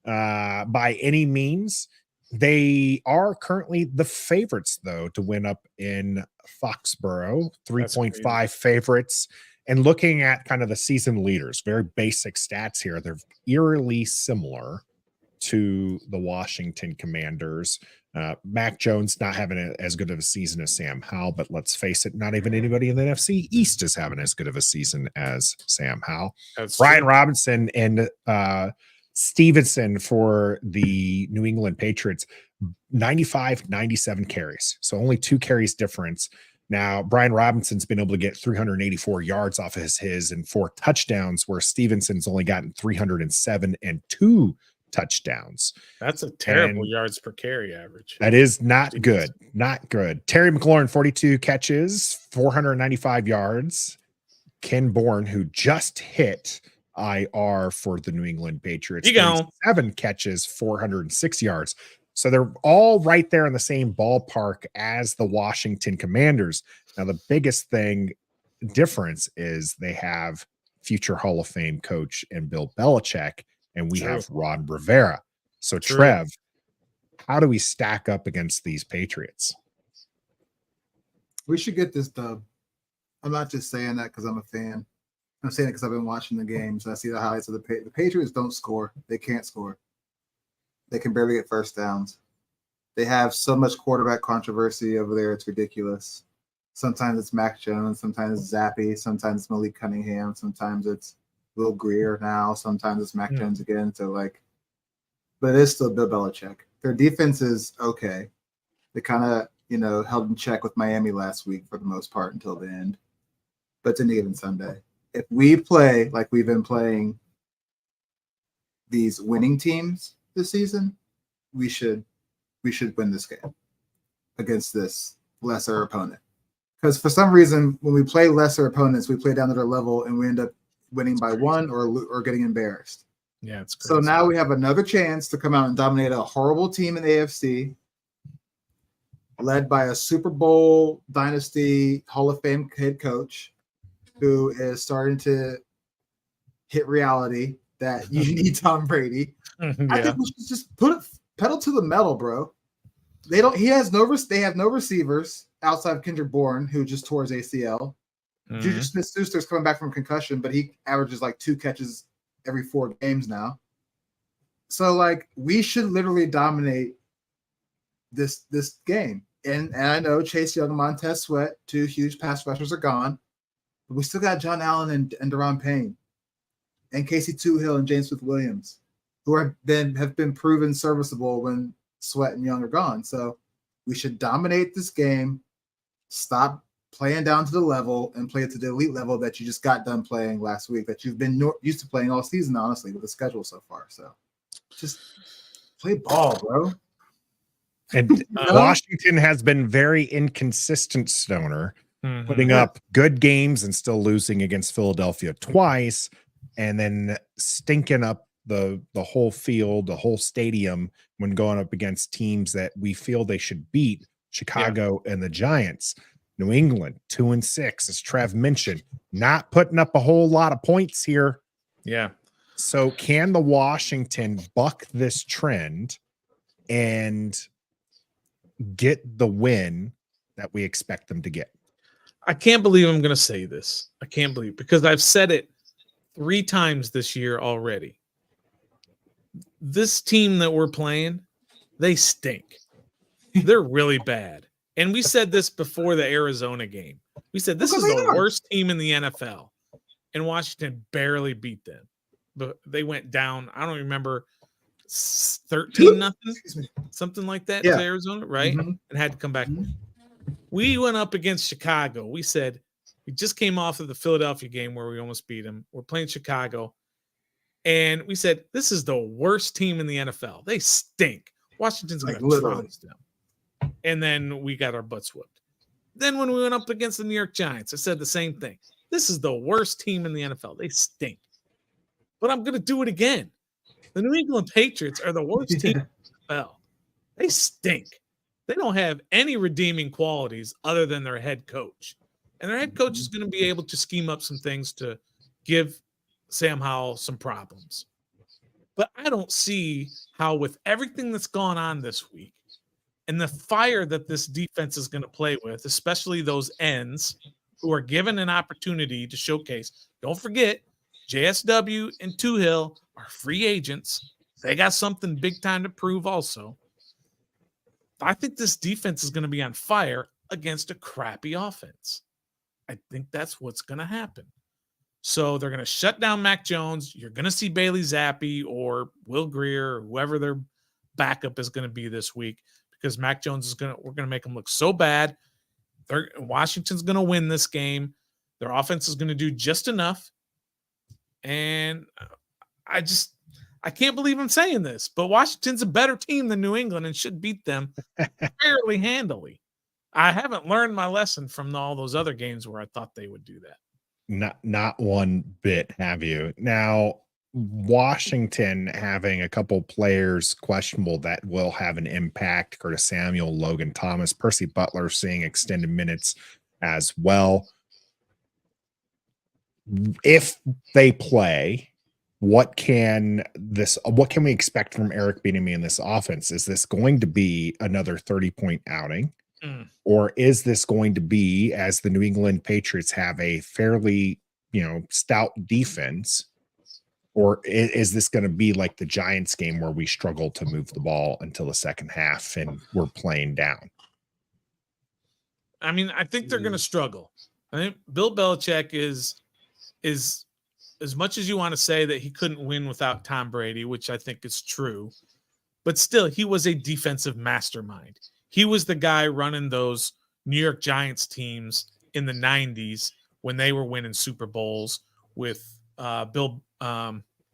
by any means. They are currently the favorites, though, to win up in Foxborough, 3.5 favorites. And looking at kind of the season leaders, very basic stats here, they're eerily similar to the Washington Commanders. Mac Jones not having as good of a season as Sam Howell, but let's face it, not even anybody in the NFC East is having as good of a season as Sam Howell. Brian Robinson and Stevenson for the New England Patriots, 95-97 carries. So only 2 carries difference. Now, Brian Robinson's been able to get 384 yards off of his and 4 touchdowns, where Stevenson's only gotten 307 and 2 touchdowns. That's a terrible yards per carry average. That is not good. Not good. Terry McLaurin, 42 catches, 495 yards. Ken Bourne, who just hit IR for the New England Patriots, 7 catches, 406 yards. So they're all right there in the same ballpark as the Washington Commanders. Now, the biggest difference is they have future Hall of Fame coach and Bill Belichick, and we have Ron Rivera. So, Trev, how do we stack up against these Patriots? We should get this dub. I'm not just saying that because I'm a fan. I'm saying it because I've been watching the games. I see the highlights of the Patriots don't score. They can't score. They can barely get first downs. They have so much quarterback controversy over there. It's ridiculous. Sometimes it's Mac Jones. Sometimes it's Zappy. Sometimes it's Malik Cunningham. Sometimes it's Will Greer now. Sometimes it's Mac Jones again. So, but it is still Bill Belichick. Their defense is okay. They kind of, held in check with Miami last week for the most part until the end. But it's any given Sunday. If we play like we've been playing these winning teams this season, we should win this game against this lesser opponent. Because for some reason, when we play lesser opponents, we play down to their level and we end up winning by 1 or getting embarrassed. Yeah, it's crazy. So now we have another chance to come out and dominate a horrible team in the AFC, led by a Super Bowl dynasty Hall of Fame head coach who is starting to hit reality that you need Tom Brady. I think we should just pedal to the metal, bro. They have no receivers outside of Kendrick Bourne, who just tore his ACL. Juju Smith-Schuster's coming back from concussion, but he averages 2 catches every 4 games now. So we should literally dominate this game. And I know Chase Young and Montez Sweat, 2 huge pass rushers, are gone, but we still got John Allen and Deron Payne, and Casey TOOHILL and James Smith-Williams, who have been proven serviceable when Sweat and Young are gone. So we should dominate this game, stop playing down to the level, and play it to the elite level that you just got done playing last week, that you've been used to playing all season, honestly, with the schedule so far. So just play ball, bro. And Washington has been very inconsistent, Stoner, putting up good games and still losing against Philadelphia twice, and then stinking up the whole field, the whole stadium when going up against teams that we feel they should beat, Chicago and the Giants. New England, 2-6, as Trev mentioned, not putting up a whole lot of points here. Yeah. So can the Washington buck this trend and get the win that we expect them to get? I can't believe I'm going to say this. I can't believe, because I've said it 3 times this year already. This team that we're playing, they stink. They're really bad. And we said this before the Arizona game. We said this is the worst team in the NFL. And Washington barely beat them. But they went down, I don't remember, 13-0, something like that to Arizona, right? Mm-hmm. And had to come back. Mm-hmm. We went up against Chicago. We said we just came off of the Philadelphia game where we almost beat them. We're playing Chicago. And we said, this is the worst team in the NFL. They stink. Washington's going to trounce them. And then we got our butts whooped. Then when we went up against the New York Giants, I said the same thing. This is the worst team in the NFL. They stink. But I'm going to do it again. The New England Patriots are the worst team in the NFL. They stink. They don't have any redeeming qualities other than their head coach. And their head coach is going to be able to scheme up some things to give Sam Howell some problems. But I don't see how, with everything that's gone on this week and the fire that this defense is going to play with, especially those ends who are given an opportunity to showcase. Don't forget, JSW and TOOHILL are free agents. They got something big time to prove also. I think this defense is going to be on fire against a crappy offense. I think that's what's going to happen. So they're going to shut down Mac Jones. You're going to see Bailey Zappi or Will Grier or whoever their backup is going to be this week, because Mac Jones we're going to make them look so bad. Washington's going to win this game. Their offense is going to do just enough. And I can't believe I'm saying this, but Washington's a better team than New England and should beat them fairly handily. I haven't learned my lesson from all those other games where I thought they would do that. Not one bit, have you? Now, Washington having a couple players questionable that will have an impact. Curtis Samuel, Logan Thomas, Percy Butler seeing extended minutes as well. If they play, what can we expect from Eric Bieniemy in this offense? Is this going to be another 30-point outing? Or is this going to be, as the New England Patriots have a fairly, stout defense, or is this going to be like the Giants game where we struggle to move the ball until the second half and we're playing down? I mean, I think they're going to struggle. I think Bill Belichick is as much as you want to say that he couldn't win without Tom Brady, which I think is true, but still, he was a defensive mastermind. He was the guy running those New York Giants teams in the 90s when they were winning Super Bowls with Bill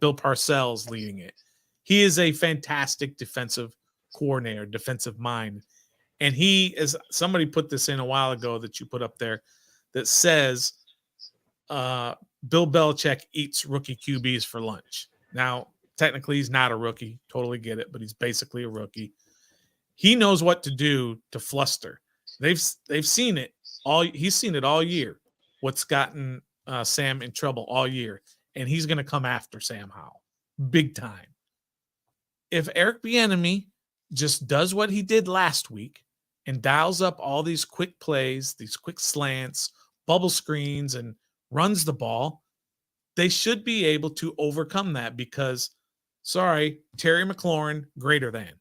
Parcells leading it. He is a fantastic defensive coordinator, defensive mind. And he is, somebody put this in a while ago that you put up there, that says Bill Belichick eats rookie QBs for lunch. Now, technically, he's not a rookie. Totally get it, but he's basically a rookie. He knows what to do to fluster. They've seen it all. He's seen it all year. What's gotten Sam in trouble all year, and he's going to come after Sam Howell big time. If Eric Bieniemy just does what he did last week and dials up all these quick plays, these quick slants, bubble screens, and runs the ball, they should be able to overcome that because, Terry McLaurin, greater than.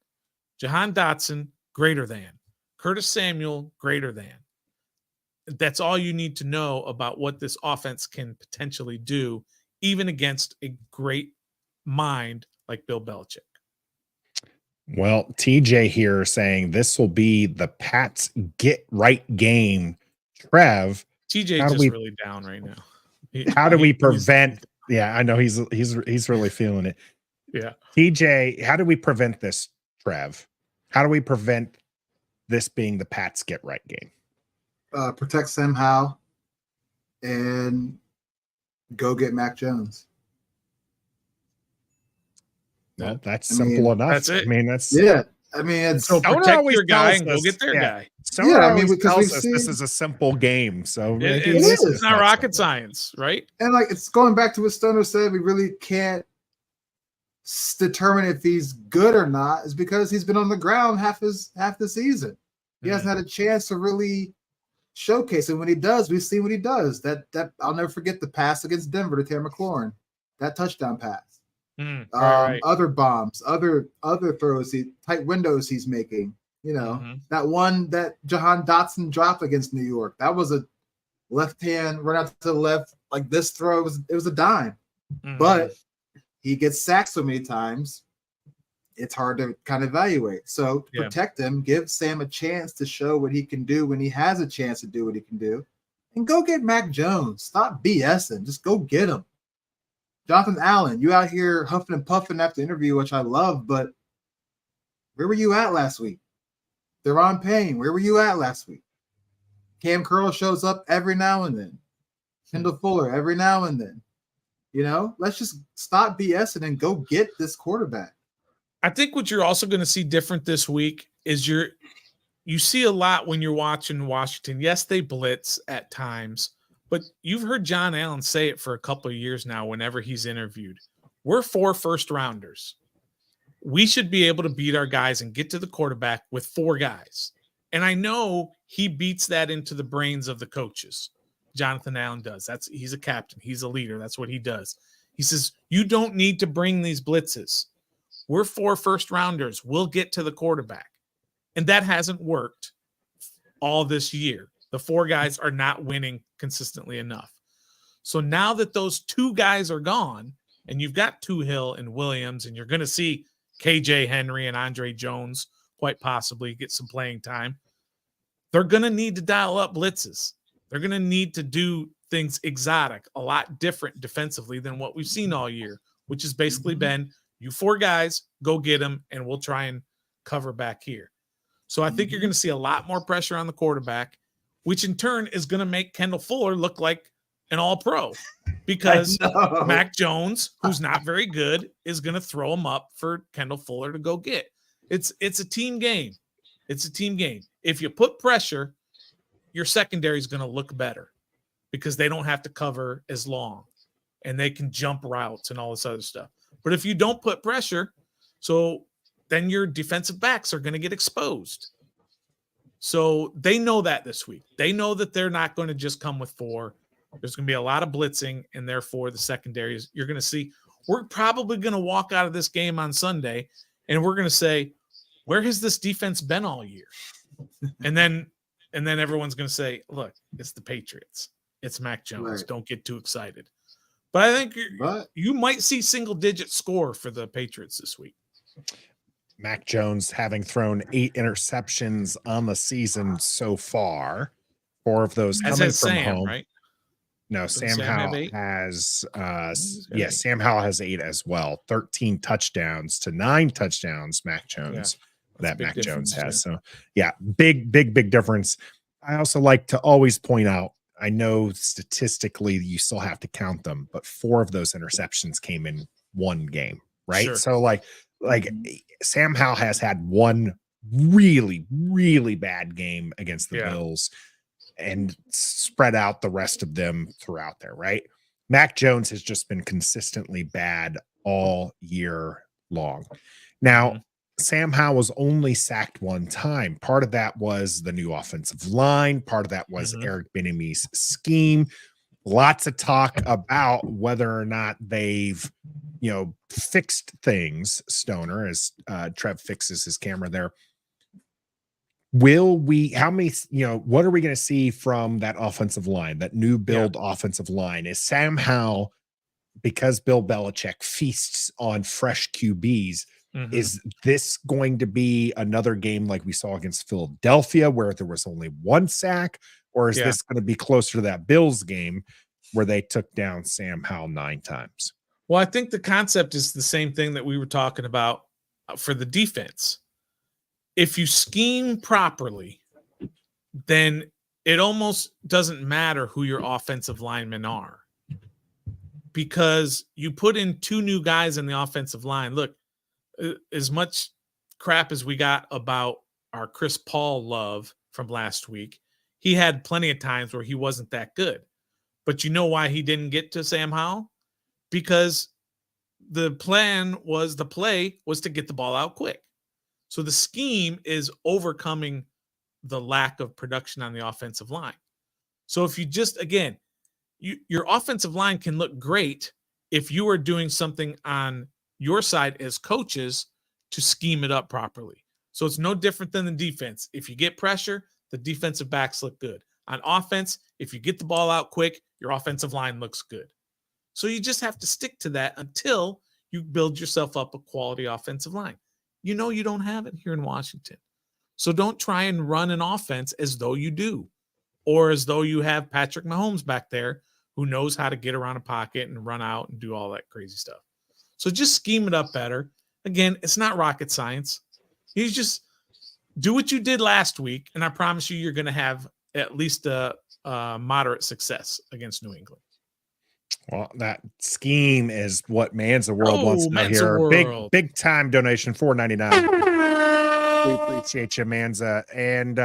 Jahan Dotson, greater than. Curtis Samuel, greater than. That's all you need to know about what this offense can potentially do, even against a great mind like Bill Belichick. Well, TJ here saying this will be the Pats get right game. Trev, TJ just really down right now. How do we prevent? Yeah, I know he's really feeling it. Yeah. TJ, how do we prevent this, Trev? How do we prevent this being the Pats get right game? Protect Sam Howell and go get Mac Jones. That's simple enough. That's it. I mean, that's it's so protect your guy and go get their guy. Because this is a simple game. So it's not rocket science, right? And it's going back to what Stoner said, we really can't determine if he's good or not, is because he's been on the ground half the season. He hasn't had a chance to really showcase it. When he does, we've seen what he does. That I'll never forget the pass against Denver to Terry McLaurin, that touchdown pass. Right. Other bombs, other throws, tight windows he's making. That one that Jahan Dotson dropped against New York, that was a left hand run out to the left, like this throw. It was a dime, but he gets sacked so many times. it's hard to kind of evaluate. So protect him, give Sam a chance to show what he can do when he has a chance to do what he can do, and go get Mac Jones. Stop BSing. Just go get him. Jonathan Allen, you out here huffing and puffing after the interview, which I love, but where were you at last week? Deron Payne, where were you at last week? Cam Curl shows up every now and then. Kendall Fuller every now and then. You know, let's just stop BSing and go get this quarterback. I think what you're also going to see different this week is you see a lot when you're watching Washington. Yes, they blitz at times, but you've heard John Allen say it for a couple of years now whenever he's interviewed. We're 4 first-rounders. We should be able to beat our guys and get to the quarterback with 4 guys. And I know he beats that into the brains of the coaches. Jonathan Allen does. He's a captain. He's a leader. That's what he does. He says, you don't need to bring these blitzes. We're 4 first-rounders. We'll get to the quarterback. And that hasn't worked all this year. The 4 guys are not winning consistently enough. So now that those 2 guys are gone, and you've got TOOHILL and Williams, and you're going to see KJ Henry and Andre Jones quite possibly get some playing time, they're going to need to dial up blitzes. They're going to need to do things exotic, a lot different defensively than what we've seen all year, which has basically been, you 4 guys, go get them, and we'll try and cover back here. So I think you're going to see a lot more pressure on the quarterback, which in turn is going to make Kendall Fuller look like an all-pro because Mac Jones, who's not very good, is going to throw him up for Kendall Fuller to go get. It's a team game. It's a team game. If you put pressure, your secondary is going to look better because they don't have to cover as long and they can jump routes and all this other stuff. But if you don't put pressure, so then your defensive backs are going to get exposed. So they know that this week. They know that they're not going to just come with 4. There's going to be a lot of blitzing, and therefore the secondaries, you're going to see, we're probably going to walk out of this game on Sunday, and we're going to say, where has this defense been all year? And then everyone's going to say, look, it's the Patriots. It's Mac Jones. Right. Don't get too excited. But I think you might see single-digit score for the Patriots this week. Mac Jones having thrown 8 interceptions on the season so far, 4 of those coming from Sam, home. Right? No, Sam Howell has Sam Howell has 8 as well. 13 touchdowns to 9 touchdowns, Mac Jones. That Mac Jones has. So yeah, big difference. I also like to always point out, I know statistically you still have to count them, but 4 of those interceptions came in one game, right? Sure. So like Sam Howell has had one really, really bad game against the Bills and spread out the rest of them throughout there, right? Mac Jones has just been consistently bad all year long. Now, Sam Howell was only sacked 1 time. Part of that was the new offensive line. Part of that was Eric Bieniemy's scheme. Lots of talk about whether or not they've, fixed things, Stoner, as Trev fixes his camera there. What are we going to see from that offensive line, that new build offensive line? Is Sam Howell, because Bill Belichick feasts on fresh QBs, is this going to be another game like we saw against Philadelphia where there was only 1 sack? Or is this going to be closer to that Bills game where they took down Sam Howell 9 times? Well, I think the concept is the same thing that we were talking about for the defense. If you scheme properly, then it almost doesn't matter who your offensive linemen are because you put in 2 new guys in the offensive line. Look, as much crap as we got about our Chris Paul love from last week, he had plenty of times where he wasn't that good. But you know why he didn't get to Sam Howell? Because the play was to get the ball out quick. So the scheme is overcoming the lack of production on the offensive line. So if you just, again, your offensive line can look great if you are doing something on your side as coaches to scheme it up properly. So it's no different than the defense. If you get pressure, the defensive backs look good. On offense, if you get the ball out quick, your offensive line looks good. So you just have to stick to that until you build yourself up a quality offensive line. You know you don't have it here in Washington. So don't try and run an offense as though you do, or as though you have Patrick Mahomes back there who knows how to get around a pocket and run out and do all that crazy stuff. So just scheme it up better. Again, it's not rocket science. You just do what you did last week, and I promise you're going to have at least a moderate success against New England. Well, that scheme is what Man's the World wants to hear. Big time donation, $4.99. We appreciate you, Manza. And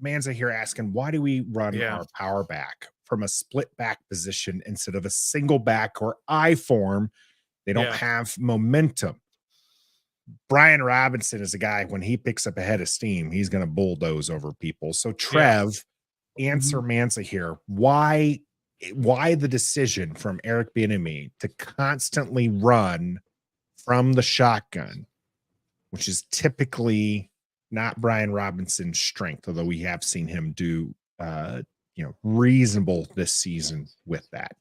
Manza here asking, why do we run our power back from a split back position instead of a single back or I form? They don't have momentum. Brian Robinson is a guy, when he picks up a head of steam, he's going to bulldoze over people. So Trev, answer Manza here. Why the decision from Eric Bieniemy to constantly run from the shotgun, which is typically not Brian Robinson's strength, although we have seen him do reasonable this season with that?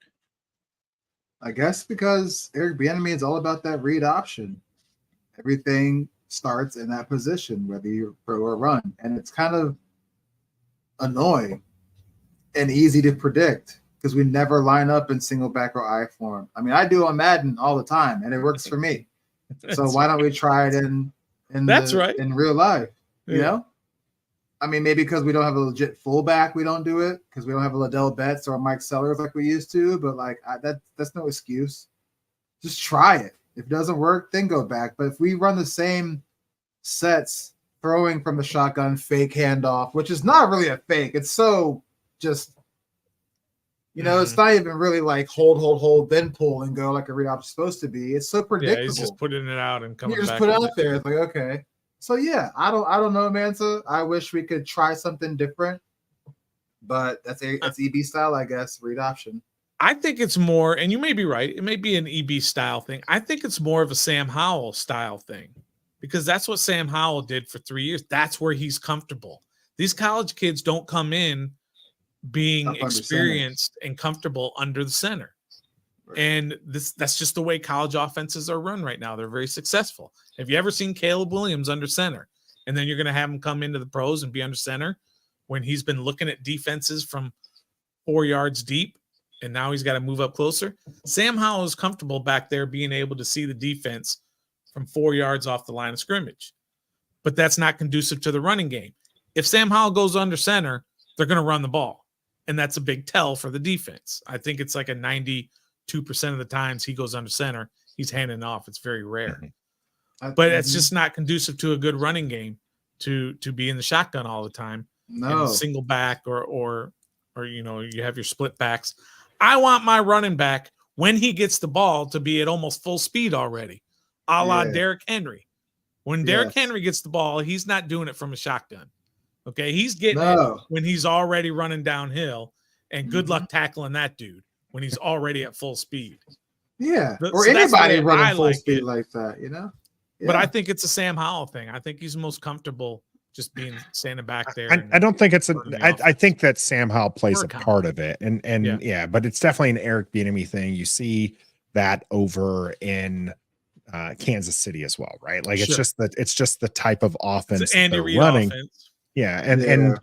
I guess because Eric Bieniemy is all about that read option. Everything starts in that position, whether you throw or run, and it's kind of annoying and easy to predict because we never line up in single back or I form. I mean, I do on Madden all the time, and it works for me. So why don't we try it in real life? You know, I mean, maybe because we don't have a legit fullback, we don't do it because we don't have a Liddell Betts or a Mike Sellers like we used to. But like that's no excuse. Just try it. If it doesn't work, then go back. But if we run the same sets, throwing from the shotgun, fake handoff, which is not really a fake, it's so just. It's not even really like hold, then pull and go like a read option supposed to be. It's so predictable. Yeah, he's just putting it out and coming back. You just put it out there. It's like, okay. So yeah, I don't know, Mansa. I wish we could try something different, but that's EB style, I guess. Read option. I think it's more, and you may be right. It may be an EB style thing. I think it's more of a Sam Howell style thing because that's what Sam Howell did for 3 years. That's where he's comfortable. These college kids don't come in being experienced and comfortable under the center. Right. And that's just the way college offenses are run right now. They're very successful. Have you ever seen Caleb Williams under center? And then you're going to have him come into the pros and be under center when he's been looking at defenses from 4 yards deep, and now he's got to move up closer. Sam Howell is comfortable back there being able to see the defense from 4 yards off the line of scrimmage. But that's not conducive to the running game. If Sam Howell goes under center, they're going to run the ball. And that's a big tell for the defense. I think it's like a 92% of the times he goes under center, he's handing off. It's very rare. But it's just not conducive to a good running game to be in the shotgun all the time. No. Single back or you have your split backs. I want my running back when he gets the ball to be at almost full speed already, a la Derrick Henry. When Derrick Henry gets the ball, he's not doing it from a shotgun. Okay, he's getting it when he's already running downhill, and good luck tackling that dude when he's already at full speed. Yeah, or anybody running full speed like that, Yeah. But I think it's a Sam Howell thing. I think he's most comfortable just standing back there. I don't think it's I think that Sam Howell plays a part of it, and but it's definitely an Eric Bieniemy thing. You see that over in Kansas City as well, right? Like it's just the type of offense they're running. Offense. Yeah, and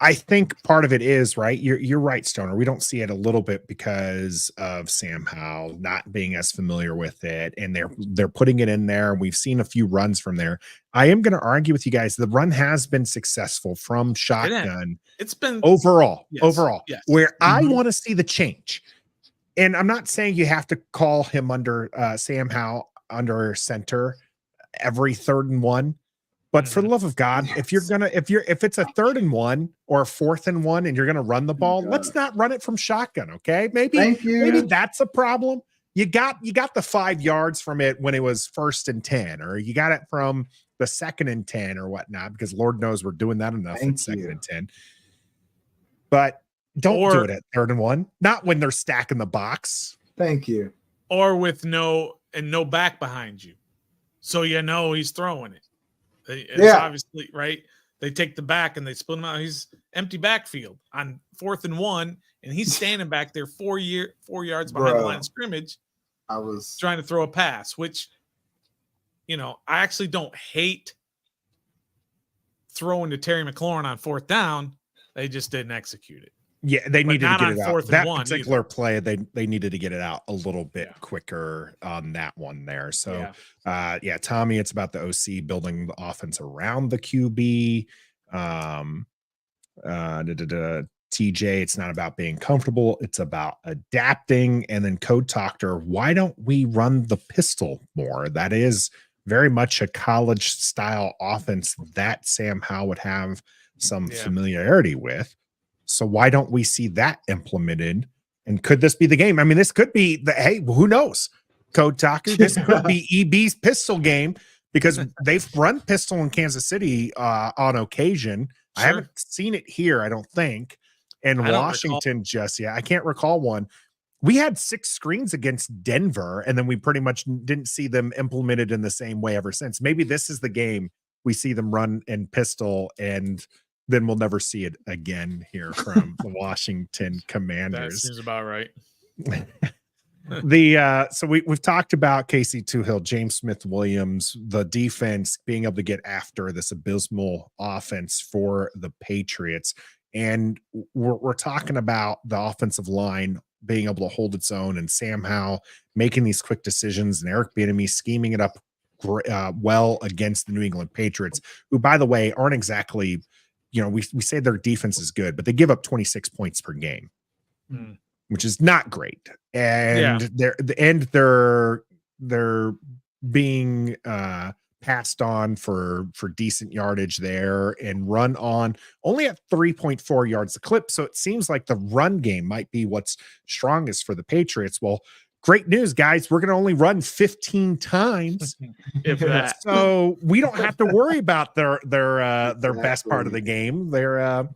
I think part of it is right. You're right, Stoner. We don't see it a little bit because of Sam Howell not being as familiar with it, and they're putting it in there. We've seen a few runs from there. I am going to argue with you guys. The run has been successful from shotgun. It's been overall. Yes. Where I want to see the change, and I'm not saying you have to call him under Sam Howell under center every 3rd and 1. But for the love of God, if it's a 3rd and 1 or a 4th and 1 and you're gonna run the ball, let's not run it from shotgun. Okay. Maybe that's a problem. You got the 5 yards from it when it was 1st and 10, or you got it from the 2nd and 10 or whatnot, because Lord knows we're doing that enough at 2nd and 10. But don't do it at 3rd and 1, not when they're stacking the box. Thank you. Or with no back behind you. So he's throwing it. It's obviously right. They take the back and they split him out. He's empty backfield on 4th and 1, and he's standing back there 4 yards behind the line of scrimmage. I was trying to throw a pass, which I actually don't hate throwing to Terry McLaurin on 4th down. They just didn't execute it. Yeah, they needed to get it out. That particular either. play, they needed to get it out a little bit quicker on that one there. So, Tommy, it's about the OC building the offense around the QB. TJ, it's not about being comfortable. It's about adapting. And then Code Doctor, why don't we run the pistol more? That is very much a college style offense that Sam Howell would have some familiarity with. So why don't we see that implemented? And could this be the game? I mean, this could be hey, who knows? Code Taku, this could be EB's pistol game because they've run pistol in Kansas City on occasion. Sure. I haven't seen it here, I don't think. And Washington I can't recall one. We had 6 screens against Denver, and then we pretty much didn't see them implemented in the same way ever since. Maybe this is the game we see them run in pistol, and then we'll never see it again here from the Washington Commanders. That seems about right. So we've talked about Casey TOOHILL, James Smith-Williams, the defense being able to get after this abysmal offense for the Patriots. And we're talking about the offensive line being able to hold its own, and Sam Howell making these quick decisions, and Eric Bieniemy scheming it up well against the New England Patriots, who, by the way, aren't exactly, we say their defense is good, but they give up 26 points per game, which is not great. And they're being passed on for decent yardage there and run on only at 3.4 yards a clip. So it seems like the run game might be what's strongest for the Patriots. Well, great news, guys. We're going to only run 15 times. If that. So we don't have to worry about their best part of the game. They're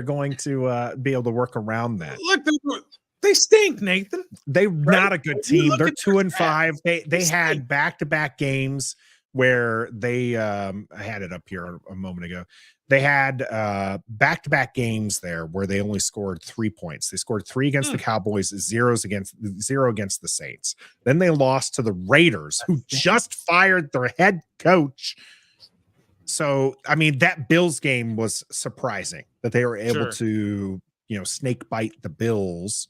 going to be able to work around that. Look, they stink, Nathan. They're not a good team. They're 2-5. They had back-to-back games where they I had it up here a moment ago. They had back-to-back games there where they only scored 3 points. They scored 3 against the Cowboys, 0 against the Saints. Then they lost to the Raiders, who just fired their head coach. So, I mean, that Bills game was surprising that they were able to, snake bite the Bills.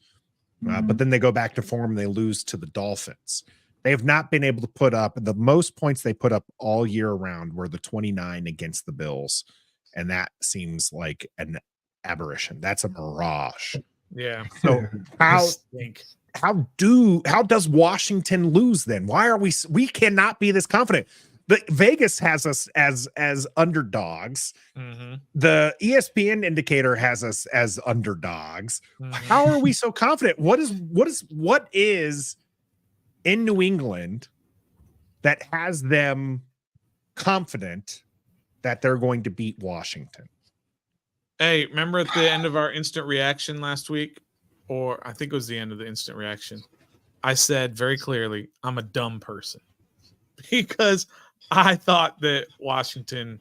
But then they go back to form and they lose to the Dolphins. They have not been able to put up the most points they put up all year round were the 29 against the Bills. And that seems like an aberration. That's a mirage. Yeah. So how does Washington lose then? Why are we cannot be this confident? The Vegas has us as underdogs. Mm-hmm. The ESPN indicator has us as underdogs. Mm-hmm. How are we so confident? What is in New England that has them confident that they're going to beat Washington? Hey, remember at the end of our instant reaction last week, or I think it was the end of the instant reaction, I said very clearly, I'm a dumb person because I thought that Washington,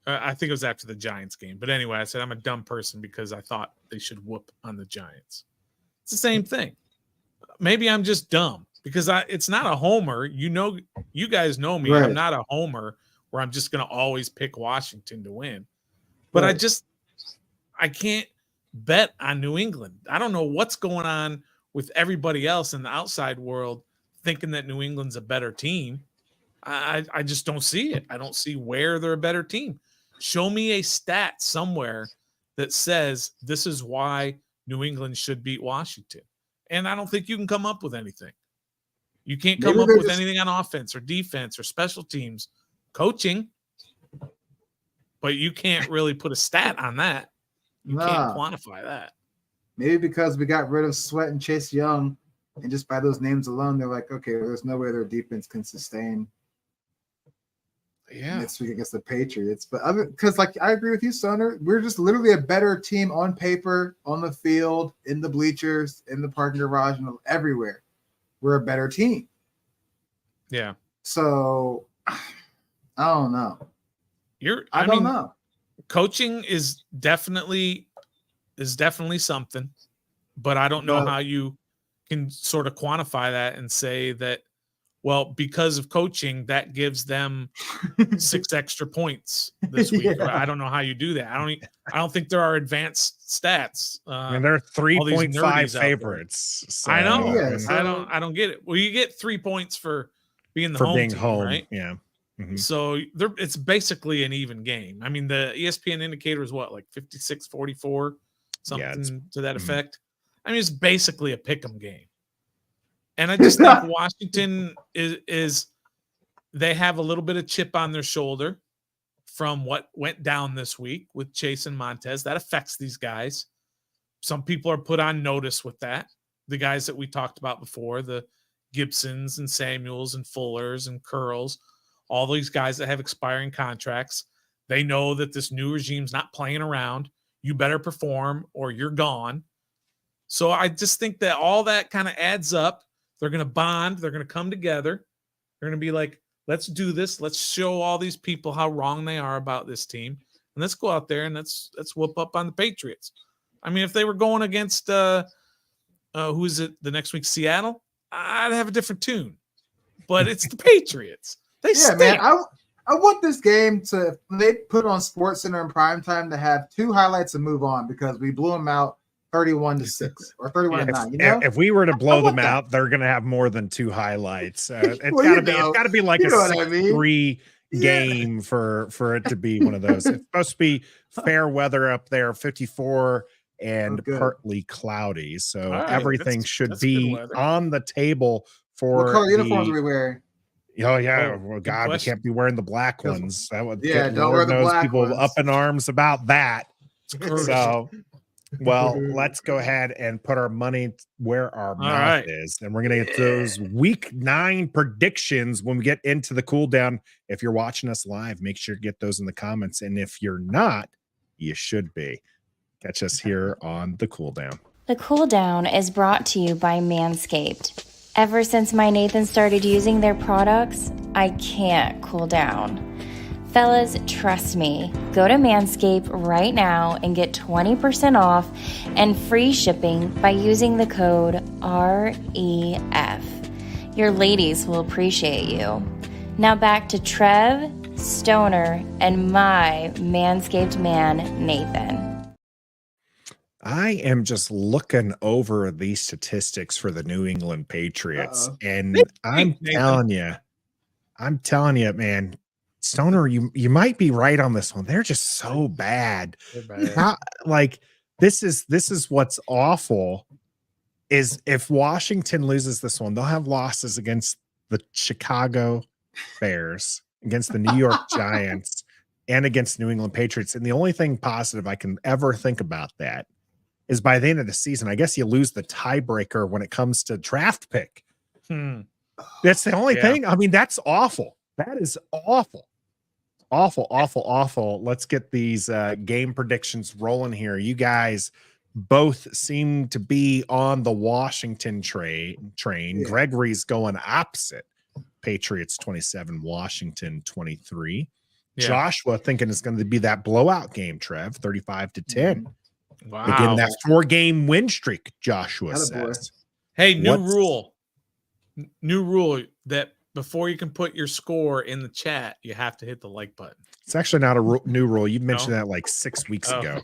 I think it was after the Giants game. But anyway, I said I'm a dumb person because I thought they should whoop on the Giants. It's the same thing. Maybe I'm just dumb because it's not a homer. You guys know me. Right. I'm not a homer where I'm just going to always pick Washington to win. But right. I can't bet on New England. I don't know what's going on with everybody else in the outside world thinking that New England's a better team. I just don't see it. I don't see where they're a better team. Show me a stat somewhere that says this is why New England should beat Washington. And I don't think you can come up with anything. You can't come up with anything on offense or defense or special teams, coaching, but you can't really put a stat on that. You can't quantify that. Maybe because we got rid of Sweat and Chase Young, and just by those names alone, they're like, okay, there's no way their defense can sustain next week against the Patriots. But because I agree with you, Stoner, we're just literally a better team on paper, on the field, in the bleachers, in the parking garage, and everywhere. We're a better team. Yeah. So I don't know. I don't know. Coaching is definitely something, but I don't know how you can sort of quantify that and say that Well, because of coaching, that gives them 6 extra points this week. Yeah. I don't know how you do that. I don't think there are advanced stats. And they're 3.5 favorites. So, I know. Yeah, so, I don't get it. Well, you get 3 points for being the home team, right? Yeah. Mm-hmm. So it's basically an even game. I mean, the ESPN indicator is what, like 56-44, something to that effect. I mean, it's basically a pick'em game. And I just think Washington is they have a little bit of chip on their shoulder from what went down this week with Chase and Montez. That affects these guys. Some people are put on notice with that. The guys that we talked about before, the Gibsons and Samuels and Fullers and Curls, all these guys that have expiring contracts, they know that this new regime's not playing around. You better perform or you're gone. So I just think that all that kind of adds up. They're going to bond. They're going to come together. They're going to be like, let's do this. Let's show all these people how wrong they are about this team. And let's go out there and let's whoop up on the Patriots. I mean, if they were going against, who is it the next week, Seattle, I'd have a different tune. But it's the Patriots. They stink. Man, I want this game to, they put on SportsCenter in primetime, to have 2 highlights and move on, because we blew them out 31-6 or 31-9. You know, if we were to blow them out, they're going to have more than 2 highlights. It's got to be like a 6-3 game for it to be one of those. It's supposed to be fair weather up there, 54 and partly cloudy. So everything should be on the table for what color uniforms are we wearing? Oh yeah, well, God, we can't be wearing the black ones. That would don't wear the black people ones. up in arms about that. So. Well, let's go ahead and put our money where our mouth is. And we're going to get those week 9 predictions when we get into the cool down. If you're watching us live, make sure to get those in the comments. And if you're not, you should be. Catch us here on the cool down. The cool down is brought to you by Manscaped. Ever since my Nathan started using their products, I can't cool down. Fellas, trust me. Go to Manscaped right now and get 20% off and free shipping by using the code REF. Your ladies will appreciate you. Now back to Trev, Stoner, and my Manscaped man, Nathan. I am just looking over these statistics for the New England Patriots, and I'm telling you, man, Stoner, you might be right on this one. They're just so bad. This is what's awful is if Washington loses this one, they'll have losses against the Chicago Bears, against the New York Giants, and against New England Patriots. And the only thing positive I can ever think about that is by the end of the season, I guess you lose the tiebreaker when it comes to draft pick. That's the only thing. I mean, that's awful. That is awful. Awful. Let's get these game predictions rolling here. You guys both seem to be on the Washington train. Yeah. Gregory's going opposite. Patriots 27, Washington 23. Yeah. Joshua thinking it's going to be that blowout game, Trev, 35-10. Wow. Again, that 4-game win streak, Joshua says. Hey, new rule that before you can put your score in the chat, you have to hit the like button. It's actually not a new rule. You mentioned that like 6 weeks ago.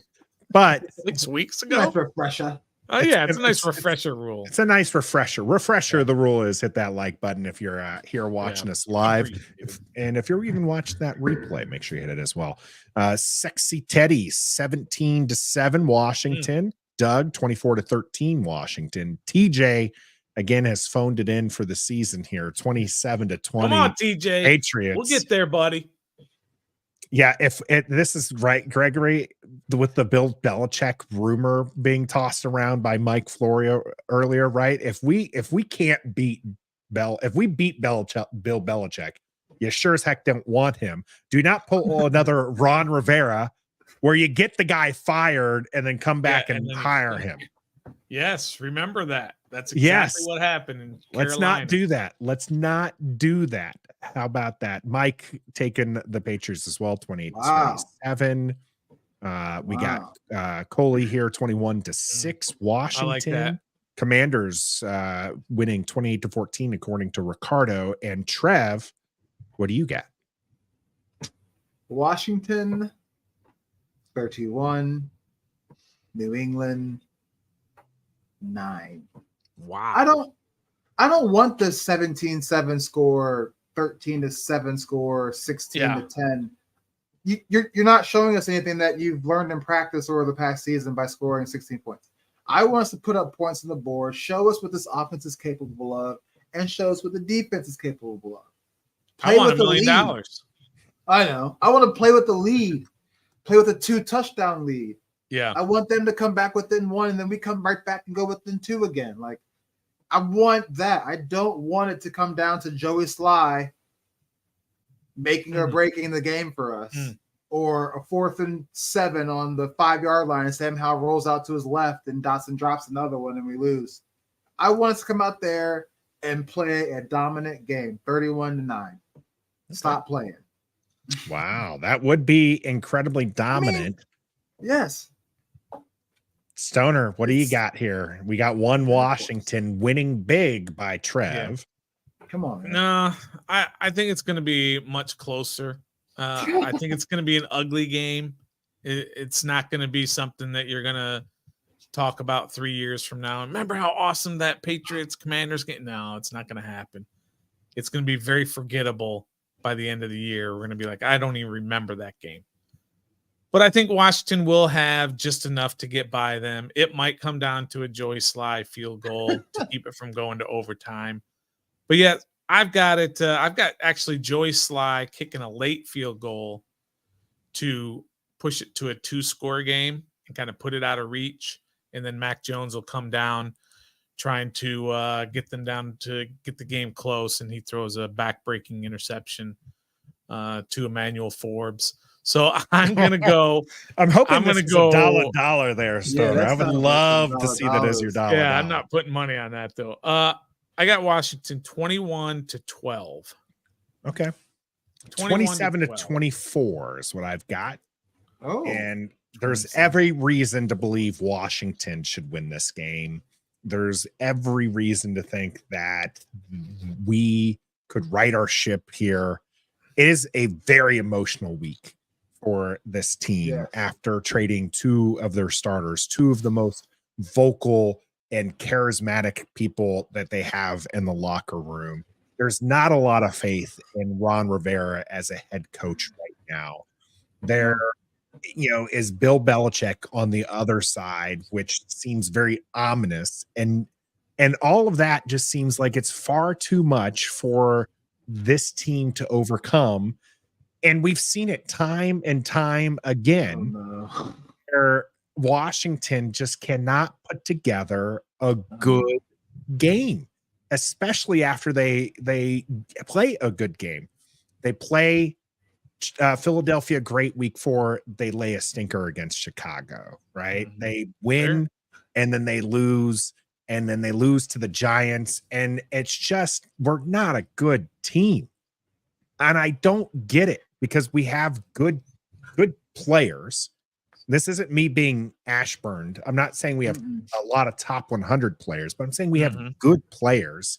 But 6 weeks ago? Nice refresher. Oh, yeah, it's a nice refresher rule. It's a nice refresher. The rule is hit that like button if you're here watching us live. If you're even watching that replay, make sure you hit it as well. Sexy Teddy, 17-7, Washington. Doug, 24-13, Washington. TJ, again, has phoned it in for the season here, 27-20. Come on, TJ. Patriots. We'll get there, buddy. Yeah, this is right, Gregory, with the Bill Belichick rumor being tossed around by Mike Florio earlier, right? If we can't beat Bill Belichick, you sure as heck don't want him. Do not pull another Ron Rivera where you get the guy fired and then come back and hire him. Yes, remember that. That's exactly what happened in Carolina. Let's not do that. How about that? Mike taking the Patriots as well, 28-27. We got Coley here, 21-6, Washington. I like that. Commanders winning 28-14 according to Ricardo. And Trev, what do you got? Washington 31, New England 9. Wow. I don't want the 17-7 score, 13-7 score, 16-10. You're not showing us anything that you've learned in practice over the past season by scoring 16 points. I want us to put up points on the board, show us what this offense is capable of, and show us what the defense is capable of. I want $1 million. I know. I want to play with the lead, play with a 2-touchdown lead. Yeah. I want them to come back within 1, and then we come right back and go within 2 again. Like, I want that. I don't want it to come down to Joey Sly making or breaking the game for us, or a 4th and 7 on the 5-yard line, and Sam Howell rolls out to his left, and Dotson drops another one, and we lose. I want us to come out there and play a dominant game, 31-9. Stop playing. Wow, that would be incredibly dominant. Yes. Stoner, what do you got here? We got one Washington winning big by Trev. Yeah. Come on, man. No, I think it's going to be much closer. I think it's going to be an ugly game. It's not going to be something that you're going to talk about 3 years from now. Remember how awesome that Patriots Commanders game? No, it's not going to happen. It's going to be very forgettable by the end of the year. We're going to be like, I don't even remember that game. But I think Washington will have just enough to get by them. It might come down to a Joey Sly field goal to keep it from going to overtime. But yeah, I've got it. I've got actually Joey Sly kicking a late field goal to push it to a 2-score game and kind of put it out of reach. And then Mac Jones will come down trying to get them down to get the game close. And he throws a back-breaking interception to Emmanuel Forbes. So I'm going to go. I'm hoping this is a dollar there, Stoner. Yeah, I would love to see that as your dollar. Yeah, I'm not putting money on that, though. I got Washington 21-12. Okay. 27-24 is what I've got. Oh. And there's every reason to believe Washington should win this game. There's every reason to think that we could right our ship here. It is a very emotional week for this team after trading 2 of their starters, 2 of the most vocal and charismatic people that they have in the locker room. There's not a lot of faith in Ron Rivera as a head coach right now. There, is Bill Belichick on the other side, which seems very ominous. And all of that just seems like it's far too much for this team to overcome. And we've seen it time and time again where Washington just cannot put together a good game, especially after they play a good game. They play Philadelphia great week 4. They lay a stinker against Chicago, right? Mm-hmm. They win and then they lose, and then they lose to the Giants. And it's just, we're not a good team. And I don't get it because we have good players. This isn't me being Ashburned. I'm not saying we have a lot of top 100 players, but I'm saying we have good players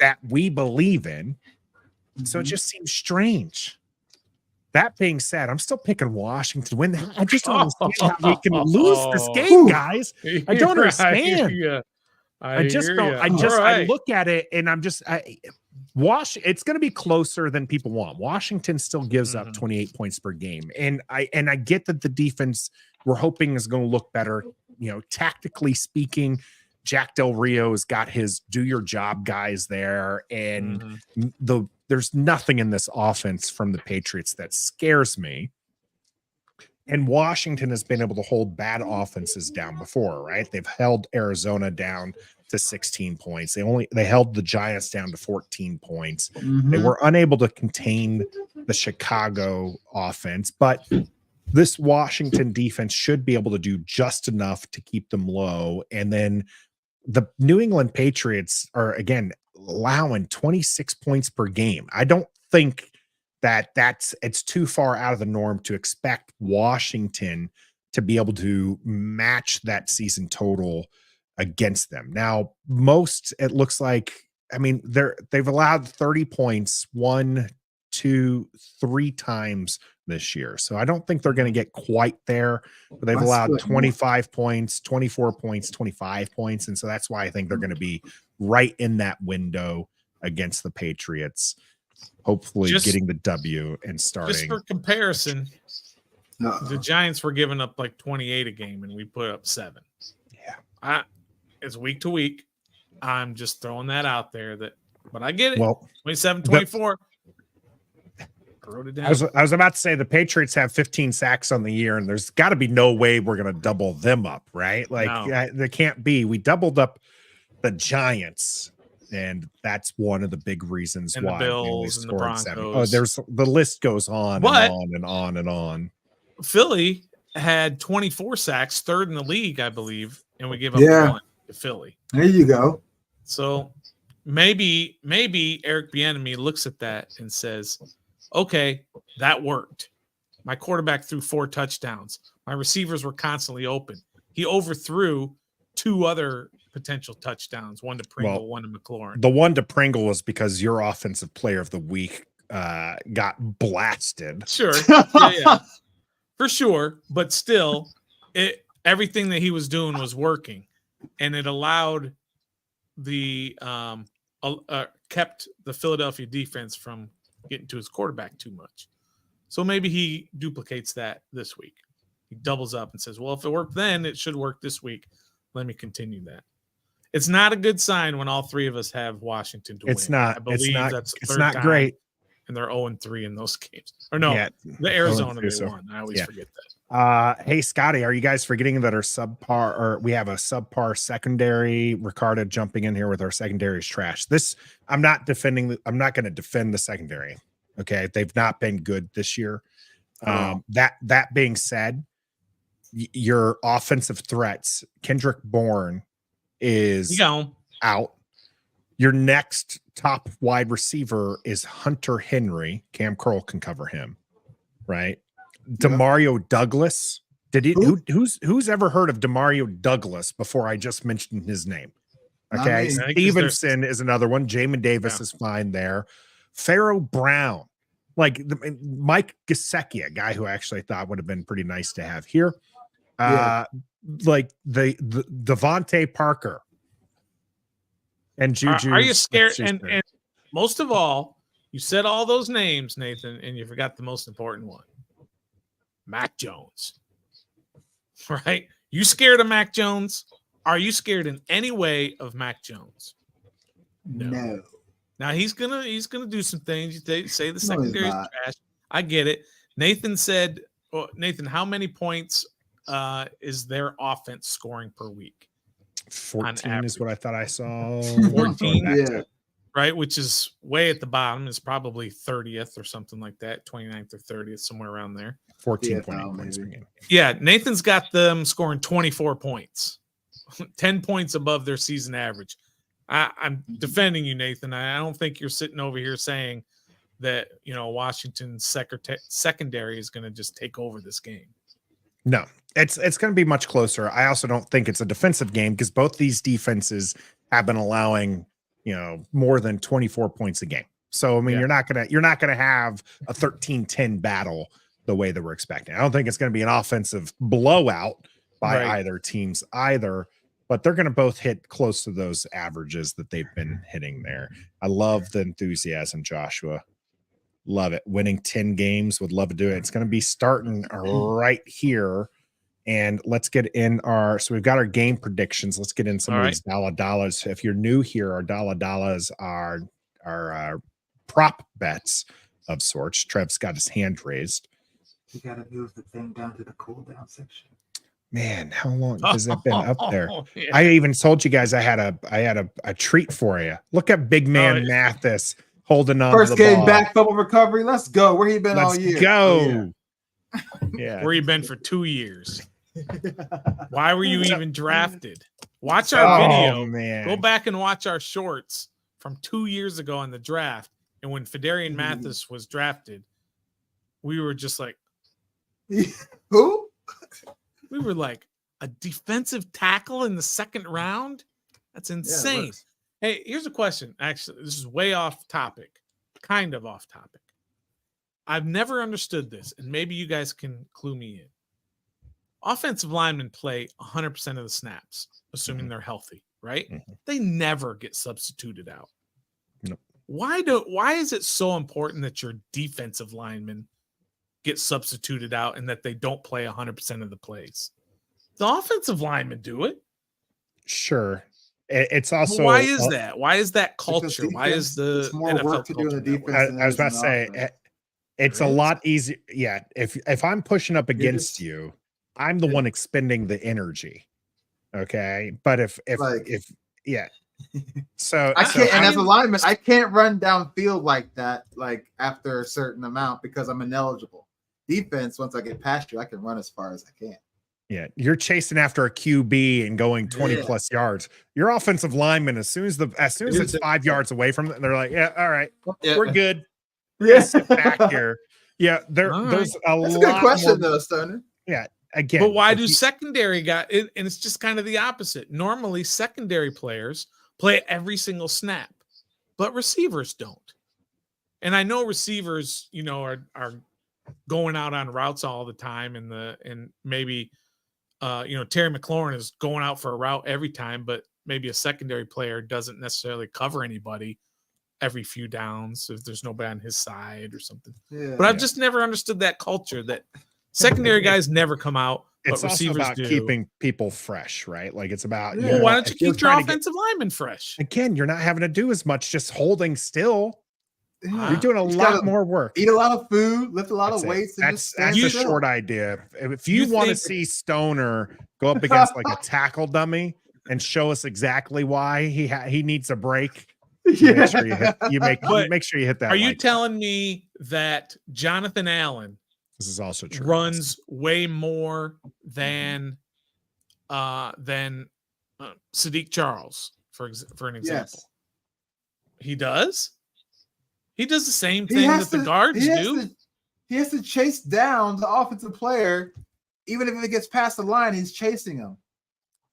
that we believe in. So it just seems strange. That being said, I'm still picking Washington to win. I just don't understand how we can lose this game, guys. I don't understand. I look at it and it's going to be closer than people want. Washington still gives up 28 points per game. And I get that the defense we're hoping is going to look better. Tactically speaking, Jack Del Rio has got his do your job guys there. And there's nothing in this offense from the Patriots that scares me. And Washington has been able to hold bad offenses down before, right? They've held Arizona down to 16 points. They held the Giants down to 14 points. They were unable to contain the Chicago offense, but this Washington defense should be able to do just enough to keep them low. And then the New England Patriots are, again, allowing 26 points per game. I don't think it's too far out of the norm to expect Washington to be able to match that season total against them. Now, most, it looks like, I mean, they've allowed 30 points 1, 2, 3 times this year. So I don't think they're going to get quite there, but they've allowed 25 points, 24 points, 25 points. And so that's why I think they're going to be right in that window against the Patriots, hopefully getting the W and starting. Just for comparison, the Giants were giving up like 28 a game and we put up 7. Yeah. It's week to week. I'm just throwing that out there, but I get it. Well, 27, 24. I wrote it down. I was about to say the Patriots have 15 sacks on the year, and there's got to be no way we're going to double them up, right? Like, there can't be. We doubled up the Giants, and that's one of the big reasons and why the Bills and the Broncos. 7. Oh, the list goes on and on and on and on. Philly had 24 sacks, 3rd in the league, I believe, and we gave up 1 to Philly. There you go. So maybe Eric Bieniemy looks at that and says, okay, that worked. My quarterback threw 4 touchdowns. My receivers were constantly open. He overthrew 2 other potential touchdowns, 1 to Pringle, 1 to McLaurin. The 1 to Pringle was because your offensive player of the week got blasted. Sure. Yeah. For sure. But still, everything that he was doing was working. And it allowed the kept the Philadelphia defense from getting to his quarterback too much. So maybe he duplicates that this week. He doubles up and says, well, if it worked then, it should work this week. Let me continue that. It's not a good sign when all 3 of us have Washington to win. Not. I believe that's it's not great. And they're 0-3 in those games. Or no, the Arizona they won. I always forget that. Hey, Scotty, are you guys forgetting that our subpar, or we have a subpar secondary? Ricardo jumping in here with our secondary is trash. I'm not going to defend the secondary. Okay. They've not been good this year. That being said, your offensive threats, Kendrick Bourne is out. Your next top wide receiver is Hunter Henry. Cam Curl can cover him, right? Demario Douglas. Who's ever heard of Demario Douglas before I just mentioned his name? Okay. Stevenson is another one. Jamin Davis is fine there. Pharaoh Brown, like Mike Gesicki, a guy who I actually thought would have been pretty nice to have here. Like the Devontae Parker. And Juju. Are you scared? And most of all, you said all those names, Nathan, and you forgot the most important one. Mac Jones. Right? You scared of Mac Jones? Are you scared in any way of Mac Jones? No. Now he's gonna do some things. They say the secondary is trash. I get it. Nathan said, Nathan, how many points is their offense scoring per week? 14 is what I thought I saw. 14, right? Which is way at the bottom. It's probably 30th or something like that, 29th or 30th, somewhere around there. 14.8 points per game. Yeah, Nathan's got them scoring 24 points, 10 points above their season average. I'm defending you, Nathan. I don't think you're sitting over here saying that, Washington's secondary is going to just take over this game. No, it's going to be much closer. I also don't think it's a defensive game because both these defenses have been allowing, more than 24 points a game. So, I mean, you're not going to have a 13-10 battle the way that we're expecting. I don't think it's going to be an offensive blowout by either teams either, but they're going to both hit close to those averages that they've been hitting there. I love the enthusiasm, Joshua. Love it. Winning 10 games, would love to do it. It's going to be starting right here. And let's get in so we've got our game predictions. Let's get in some of these dollar-dollars. If you're new here, our dollar-dollars are prop bets of sorts. Trev's got his hand raised. You got to move the thing down to the cool down section. Man, how long has that been up there? Yeah. I even told you guys I had a treat for you. Look at big man Mathis holding on. First to the game ball. back, fumble recovery. Let's go. Where he been all year? Let's go. Yeah. Where you been for 2 years? Why were you even drafted? Watch our video. Man. Go back and watch our shorts from 2 years ago on the draft. And when Fedarian Mathis was drafted, we were just like, who? We were like, A defensive tackle in the second round? That's insane. Hey, here's a question. Actually, this is way off topic, kind of off topic. I've never understood this, and maybe you guys can clue me in. Offensive linemen play 100% of the snaps, assuming they're healthy, right? They never get substituted out. Nope. Why is it so important that your defensive linemen get substituted out and that they don't play 100% of the plays? The offensive linemen do it. Sure. It's also why is that? Why is that culture? Defense, why is the more NFL work to do in the defense? I was about to say it's a lot easier. Yeah, if I'm pushing up against you, I'm the one expending the energy. Okay, but if yeah, so I can't. And as a lineman, I can't run downfield like that. Like after a certain amount because I'm ineligible. Defense, once I get past you, I can run as far as I can. Yeah, you're chasing after a QB and going 20 plus yards. Your offensive lineman, as soon as it's 5 yards away from them, they're like, yeah, all right, we're good. Yeah, sit back here. Yeah, there's a lot. That's a good question, though, Stoner. Yeah, again, but why do secondary guys? And it's just kind of the opposite. Normally, secondary players play every single snap, but receivers don't. And I know receivers, are going out on routes all the time, and maybe. Terry McLaurin is going out for a route every time, but maybe a secondary player doesn't necessarily cover anybody every few downs if there's nobody on his side or something. Yeah, but I've just never understood that culture that secondary guys never come out, but receivers about do. Keeping people fresh, right? Like it's about why don't you keep your offensive linemen fresh? Again, you're not having to do as much, just holding still. You're doing a lot more work. Eat a lot of food, lift a lot of weights. That's a short idea. If you want to see Stoner go up against like a tackle dummy and show us exactly why he needs a break, make sure you hit that. Are you telling me that Jonathan Allen? This is also true. Runs way more than Sadiq Charles, for an example. Yes. He does. He does the same thing that the guards do. He has to chase down the offensive player, even if it gets past the line. He's chasing him.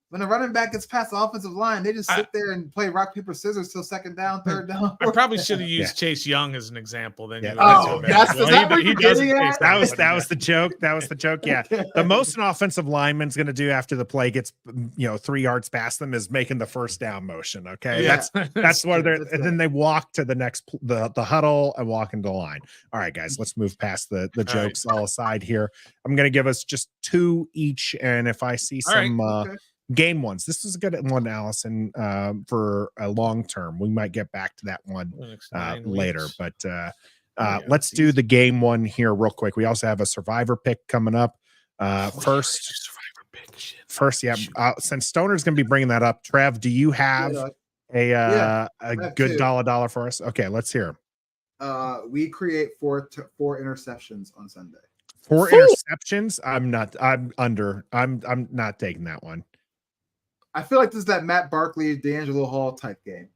When a running back gets past the offensive line, they just sit there and play rock, paper, scissors till second down, third down. I probably should have used Chase Young as an example. Then that was the joke. That was the joke. Yeah, the most an offensive lineman's going to do after the play gets 3 yards past them is making the first down motion. Okay, that's where they're. And then they walk to the next the huddle and walk into the line. All right, guys, let's move past the jokes all aside here. I'm going to give us just 2 each, and if I see some. Game ones. This is a good one, Allison, for a long term. We might get back to that one later, but let's do the game one here real quick. We also have a survivor pick coming up. First, since Stoner's going to be bringing that up, Trev, do you have a good dollar for us? Okay, let's hear. We create four interceptions on Sunday. 4 interceptions? I'm not taking that one. I feel like this is that Matt Barkley, D'Angelo Hall type game.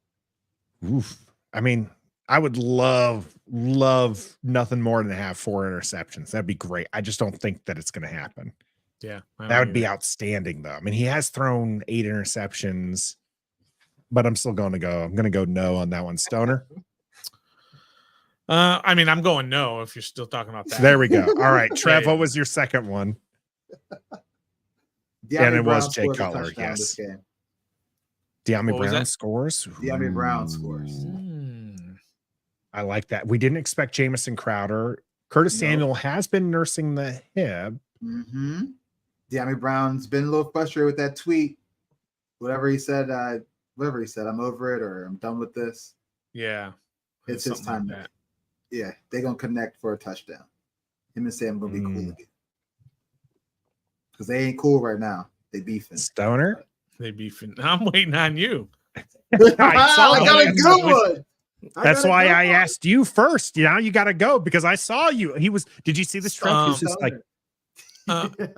Oof. I mean, I would love nothing more than to have 4 interceptions. That'd be great. I just don't think that it's going to happen. Yeah. That would be outstanding, though. I mean, he has thrown 8 interceptions, but I'm still going to go. I'm going to go no on that one. Stoner? I mean, I'm going no if you're still talking about that. There we go. All right. Trev, what was your second one? And it was Jay Cutler, yes. De'Ami Brown scores. De'Ami Brown scores. I like that. We didn't expect Jamison Crowder. Curtis Samuel has been nursing the hip. Mm-hmm. De'Ami Brown's been a little frustrated with that tweet. Whatever he said, I'm over it or I'm done with this. Yeah. It's his time. Like yeah, they're going to connect for a touchdown. Him and Sam going to be cool again. Because they ain't cool right now. They beefing. Stoner? They beefing. I'm waiting on you. I got a good one. That's why I asked you first. You got to go because I saw you. Did you see the stroke? He was just like,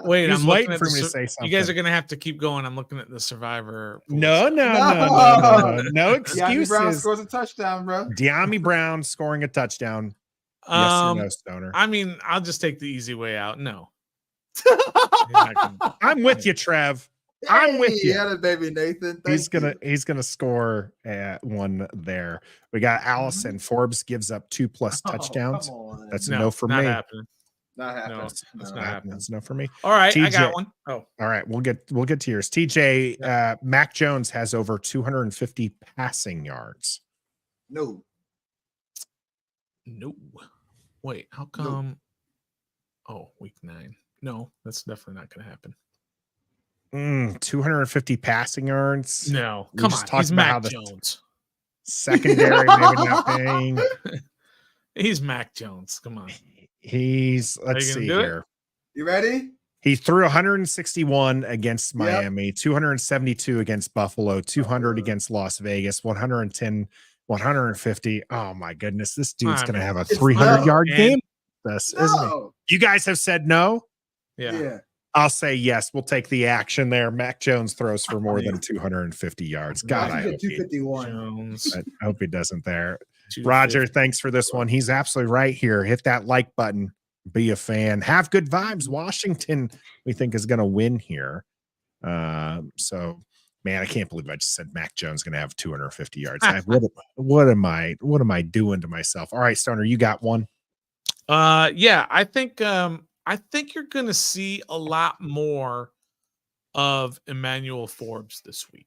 wait, I'm waiting for me to say something. You guys are going to have to keep going. I'm looking at the Survivor. No excuses. De'Ami Brown scores a touchdown, bro. De'Ami Brown scoring a touchdown. Yes or no, Stoner? I mean, I'll just take the easy way out. No. I'm with you, Trev. I'm with you. Yeah, baby Nathan. He's gonna score one there. We got Allison. Forbes gives up 2+ touchdowns. That's a no for me. Happening. Not happening. No, that's not happening. That's no for me. All right, TJ, I got one. Oh, all right. We'll get to yours. TJ, Mac Jones has over 250 passing yards. No. Wait, how come? No. Oh, week 9. No, that's definitely not going to happen. 250 passing yards. No, come on. He's Mac Jones. Secondary maybe not paying. He's Mac Jones. Come on. Let's see here. You ready? He threw 161 against Miami, 272 against Buffalo, 200 against Las Vegas, 110, 150. Oh my goodness, this dude's going to have a 300-yard game. Isn't it? You guys have said no. Yeah. I'll say yes. We'll take the action there. Mac Jones throws for more than 250 yards. God, I hope 251. I hope he doesn't there. Roger, thanks for this one. He's absolutely right here. Hit that like button. Be a fan. Have good vibes. Washington, we think, is going to win here. So, man, I can't believe I just said Mac Jones going to have 250 yards. What am I doing to myself? All right, Stoner, you got one. Yeah, I think you're going to see a lot more of Emmanuel Forbes this week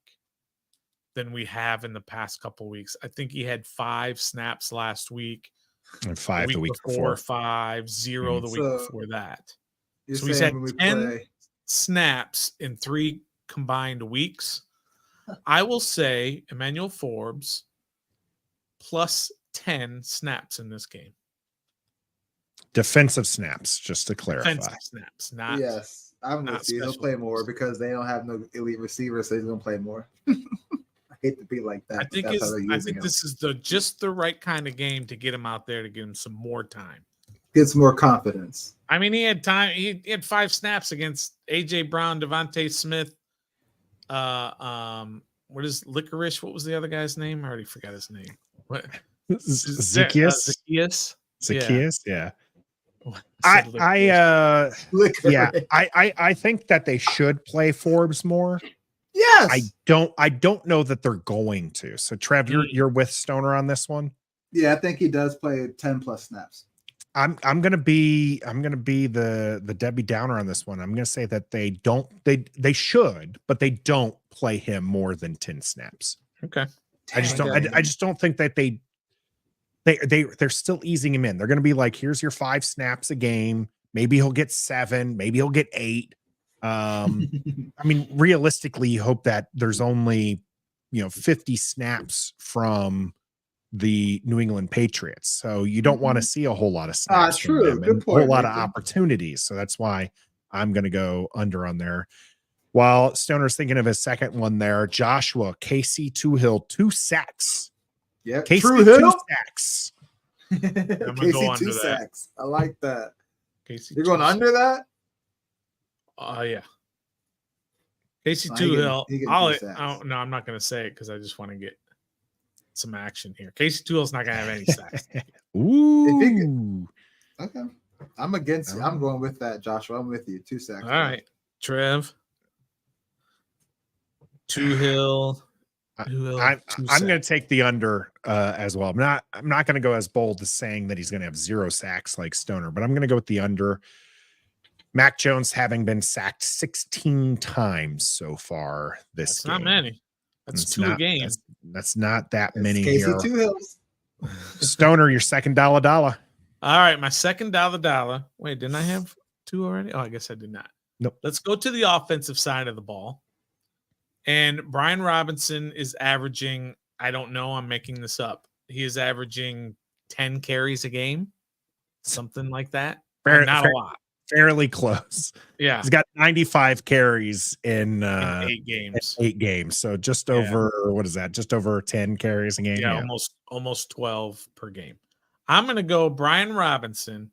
than we have in the past couple weeks. I think he had 5 snaps last week. And 5 the week before. 5, 0 the week before that. So he's had 10 snaps in 3 combined weeks. I will say Emmanuel Forbes plus 10 snaps in this game. Defensive snaps, just to clarify. Defensive snaps, not yes. I'm with you. He'll play more because they don't have no elite receivers, so he's gonna play more. I hate to be like that. I think this is just the right kind of game to get him out there to give him some more time. Get some more confidence. I mean, he had time. He had 5 snaps against AJ Brown, Devontae Smith. What is Licorice? What was the other guy's name? I already forgot his name. What? Zacchaeus? Zacchaeus? Yeah. I think that they should play Forbes more. Yes. I don't know that they're going to. So Trev, you're with Stoner on this one? Yeah, I think he does play 10+ snaps. I'm gonna be the Debbie Downer on this one. I'm gonna say that they should, but they don't play him more than 10 snaps. Okay. I just don't think that they're still easing him in. They're going to be like, here's your 5 snaps a game. Maybe he'll get 7. Maybe he'll get 8. I mean, realistically, you hope that there's only, 50 snaps from the New England Patriots. So you don't want to see a whole lot of snaps from them and a whole lot of opportunities. So that's why I'm going to go under on there. While Stoner's thinking of his second one there, Joshua, KC TOOHILL, 2 sacks. Yeah, KC True Hill. 2 sacks. KC 2 sacks. I like that. KC You're going under that? Yeah. KC TOOHILL. No, I'm not going to say it because I just want to get some action here. KC TOOHILL's not going to have any sacks. Ooh. Okay. I'm against you. I'm going with that, Joshua. I'm with you. 2 sacks. All right. Trev. TOOHILL. I'm going to take the under as well. I'm not going to go as bold as saying that he's going to have 0 sacks like Stoner, but I'm going to go with the under. Mac Jones having been sacked 16 times so far this game. Not many. That's 2 a game. That's not that many here. KC TOOHILLs. Stoner, your second dollar. All right, my second dollar. Wait, didn't I have 2 already? Oh, I guess I did not. Nope. Let's go to the offensive side of the ball. And Brian Robinson is averaging, I don't know, I'm making this up. He is averaging 10 carries a game, something like that. Not a lot. Fairly close. Yeah. He's got 95 carries in 8 games. 8 games. So just over, what is that? Just over 10 carries a game. Yeah, almost 12 per game. I'm going to go Brian Robinson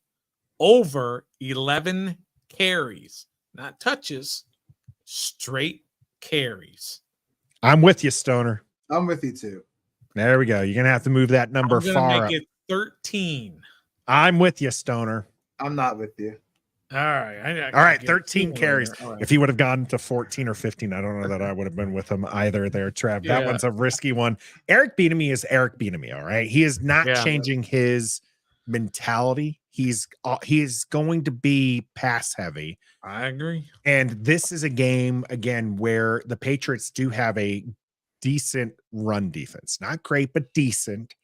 over 11 carries, not touches, straight carries. I'm with you, Stoner. I'm with you too. There we go. You're gonna have to move that number far make it 13. I'm with you, Stoner. I'm not with you. All right. All right, 13 carries. Right. If he would have gone to 14 or 15, I don't know that I would have been with him either there, Trev. That one's a risky one. Eric Bieniemy is Eric Bieniemy, all right? He is not changing his mentality. He's going to be pass heavy. I agree. And this is a game, again, where the Patriots do have a decent run defense. Not great, but decent.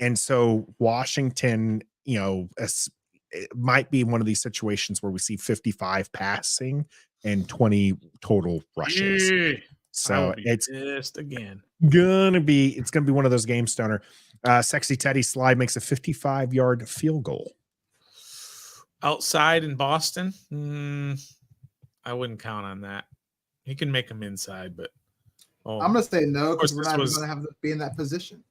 And so Washington, it might be one of these situations where we see 55 passing and 20 total rushes. Yeah. So it's gonna be one of those games, Stoner. Sexy Teddy Sly makes a 55-yard field goal. Outside in Boston, I wouldn't count on that. He can make them inside, but I'm gonna say no because we're not gonna have to be in that position.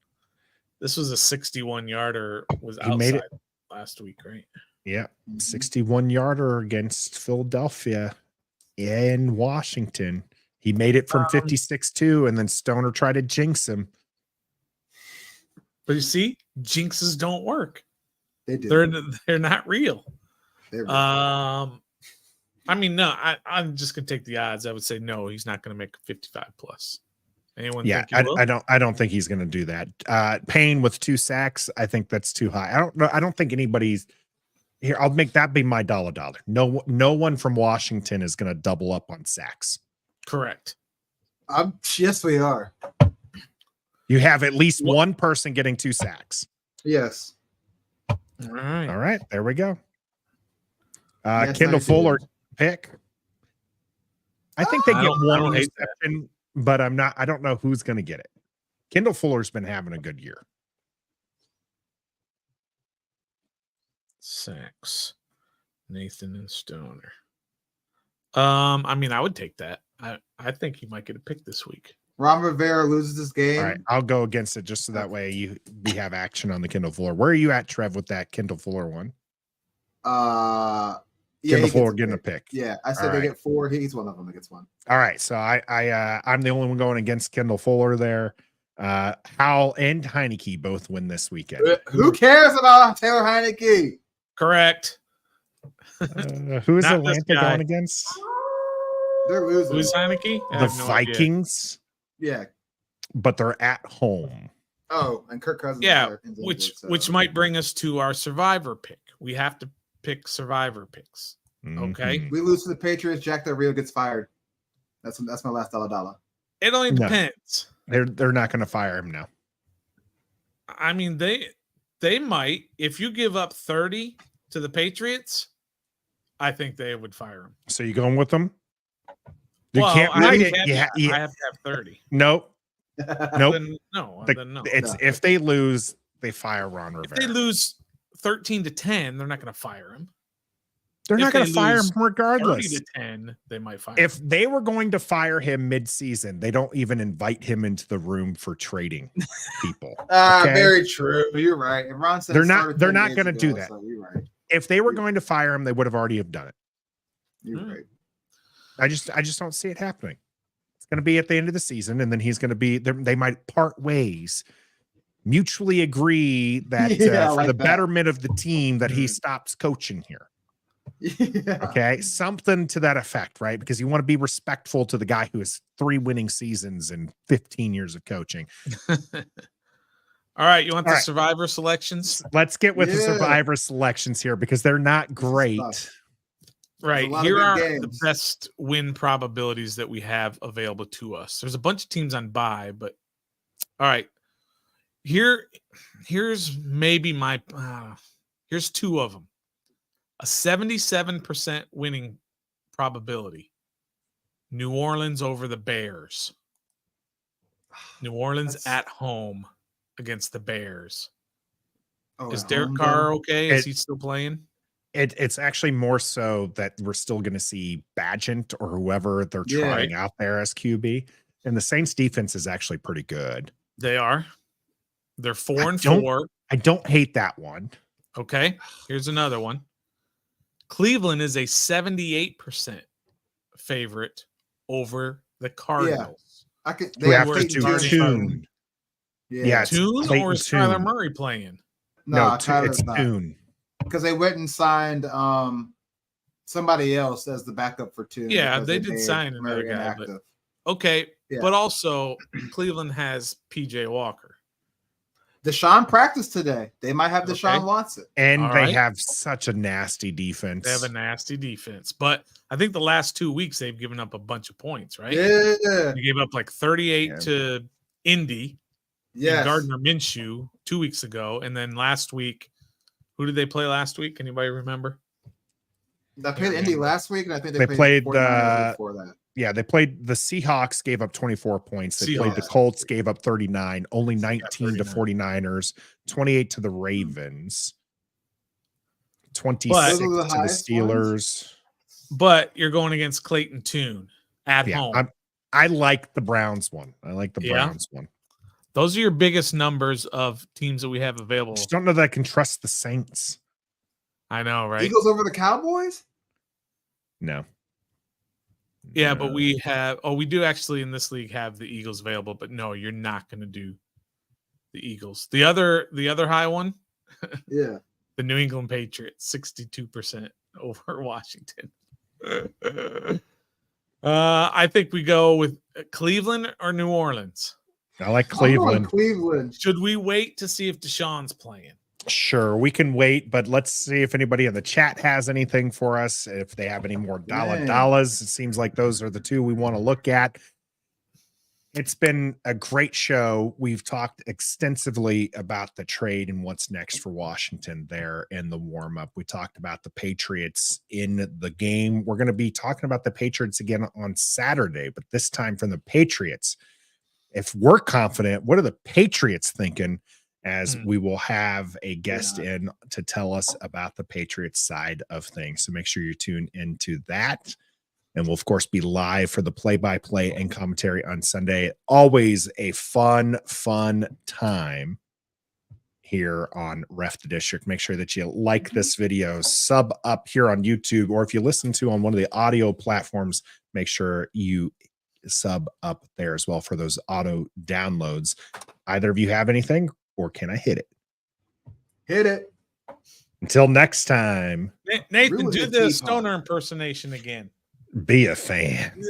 This was a 61-yarder. Was outside made it last week, right? Yeah, 61-yarder against Philadelphia in Washington. He made it from 56-2, and then Stoner tried to jinx him. But you see, jinxes don't work. They do. They're not real. They're real. I'm just gonna take the odds. I would say no, he's not gonna make 55 plus. Anyone? Yeah, I don't think he's gonna do that. Payne with 2 sacks, I think that's too high. I don't know. I don't think anybody's here. I'll make that be my dollar. No one from Washington is gonna double up on sacks. Correct. Yes, we are. You have at least one person getting 2 sacks. Yes. All right. There we go. Kendall Fuller pick. I think they get one reception, but I don't know who's going to get it. Kendall Fuller's been having a good year. Sacks. Nathan and Stoner. I would take that. I think he might get a pick this week. Ron Rivera loses this game. All right, I'll go against it just so that way we have action on the Kendall Fuller. Where are you at, Trev, with that Kendall Fuller one? Kendall Fuller getting a pick. Yeah, I said they get 4. He's one of them that gets 1. All right, so I'm the only one going against Kendall Fuller there. Howell and Heineke both win this weekend. Who cares about Taylor Heineke? Correct. Who is Atlanta going against? They're losing. Who's Heineke? The Vikings. Yeah. But they're at home. Oh, and Kirk Cousins. Yeah, which might bring us to our survivor pick. We have to pick survivor picks. Okay. We lose to the Patriots. Jack Del Rio gets fired. That's my last dollar. It only depends. They're not going to fire him now. I mean, they might. If you give up 30 to the Patriots, I think they would fire him. So you going with them? I have to have 30. Nope. No. It's if they lose, they fire Ron Rivera. If they lose 13-10, they're not going to fire him. They're not going to fire him regardless. 30-10, they might fire him. If they were going to fire him mid-season, they don't even invite him into the room for trading people. Okay? Very true. You're right. And Ron said they're not going to do that. So you're right. If they were going to fire him, they would have already have done it. You're right. I just don't see it happening. It's going to be at the end of the season, and then he's going to be there. They might part ways, mutually agree that for the betterment of the team that he stops coaching here. Yeah. Okay, something to that effect, right? Because you want to be respectful to the guy who has 3 winning seasons and 15 years of coaching. All right, you want the survivor selections? Let's get with the survivor selections here because they're not great. Right. Here are the best win probabilities that we have available to us. There's a bunch of teams on bye, but all right. Here's maybe here's 2 of them. A 77% winning probability. New Orleans over the Bears. New Orleans at home against the Bears. Is Derek Carr okay? Is he still playing? It's actually more so that we're still going to see Badgett or whoever they're trying out there as QB. And the Saints defense is actually pretty good. They are. They're 4-4. I don't hate that one. Okay. Here's another one. Cleveland is a 78% favorite over the Cardinals. Yeah. They have to do Tune. Yeah, Tune or is Kyler Murray playing? No, it's Tune. Because they went and signed somebody else as the backup for Toon. Yeah, they did sign another guy. But, okay, but also Cleveland has PJ Walker. Deshaun practiced today. They might have Deshaun Watson. And they have such a nasty defense. They have a nasty defense. But I think the last 2 weeks they've given up a bunch of points, right? Yeah. They gave up like 38 to Indy. Yes. Gardner Minshew 2 weeks ago. And then last week, who did they play last week? Anybody remember? They played Indy last week, and I think they played the before that. Yeah, they played the Seahawks, gave up 24 points. They played the Colts, gave up 39, only 19 to 49ers, 28 to the Ravens, 26 to the Steelers. But you're going against Clayton Tune at home. I like the Browns one. I like the Browns one. Those are your biggest numbers of teams that we have available. I just don't know that I can trust the Saints. I know, right? Eagles over the Cowboys? No. Yeah, but we have we do actually in this league have the Eagles available, but no, you're not going to do the Eagles. The other high one, the New England Patriots, 62% over Washington. I think we go with Cleveland or New Orleans. I like Cleveland. Cleveland. Should we wait to see if Deshaun's playing? Sure, we can wait, but let's see if anybody in the chat has anything for us. If they have any more dollars, it seems like those are the two we want to look at. It's been a great show. We've talked extensively about the trade and what's next for Washington there in the warm-up. We talked about the Patriots in the game. We're going to be talking about the Patriots again on Saturday, but this time from the Patriots. If we're confident, what are the Patriots thinking? As we will have a guest in to tell us about the Patriots side of things. So make sure you tune into that. And we'll, of course, be live for the play-by-play and commentary on Sunday. Always a fun time here on Ref the District. Make sure that you like this video, sub up here on YouTube, or if you listen to on one of the audio platforms, make sure you sub up there as well for those auto downloads. Either of you have anything? Or can I hit it? Hit it. Until next time. Nathan, do the stoner impersonation again. Be a fan.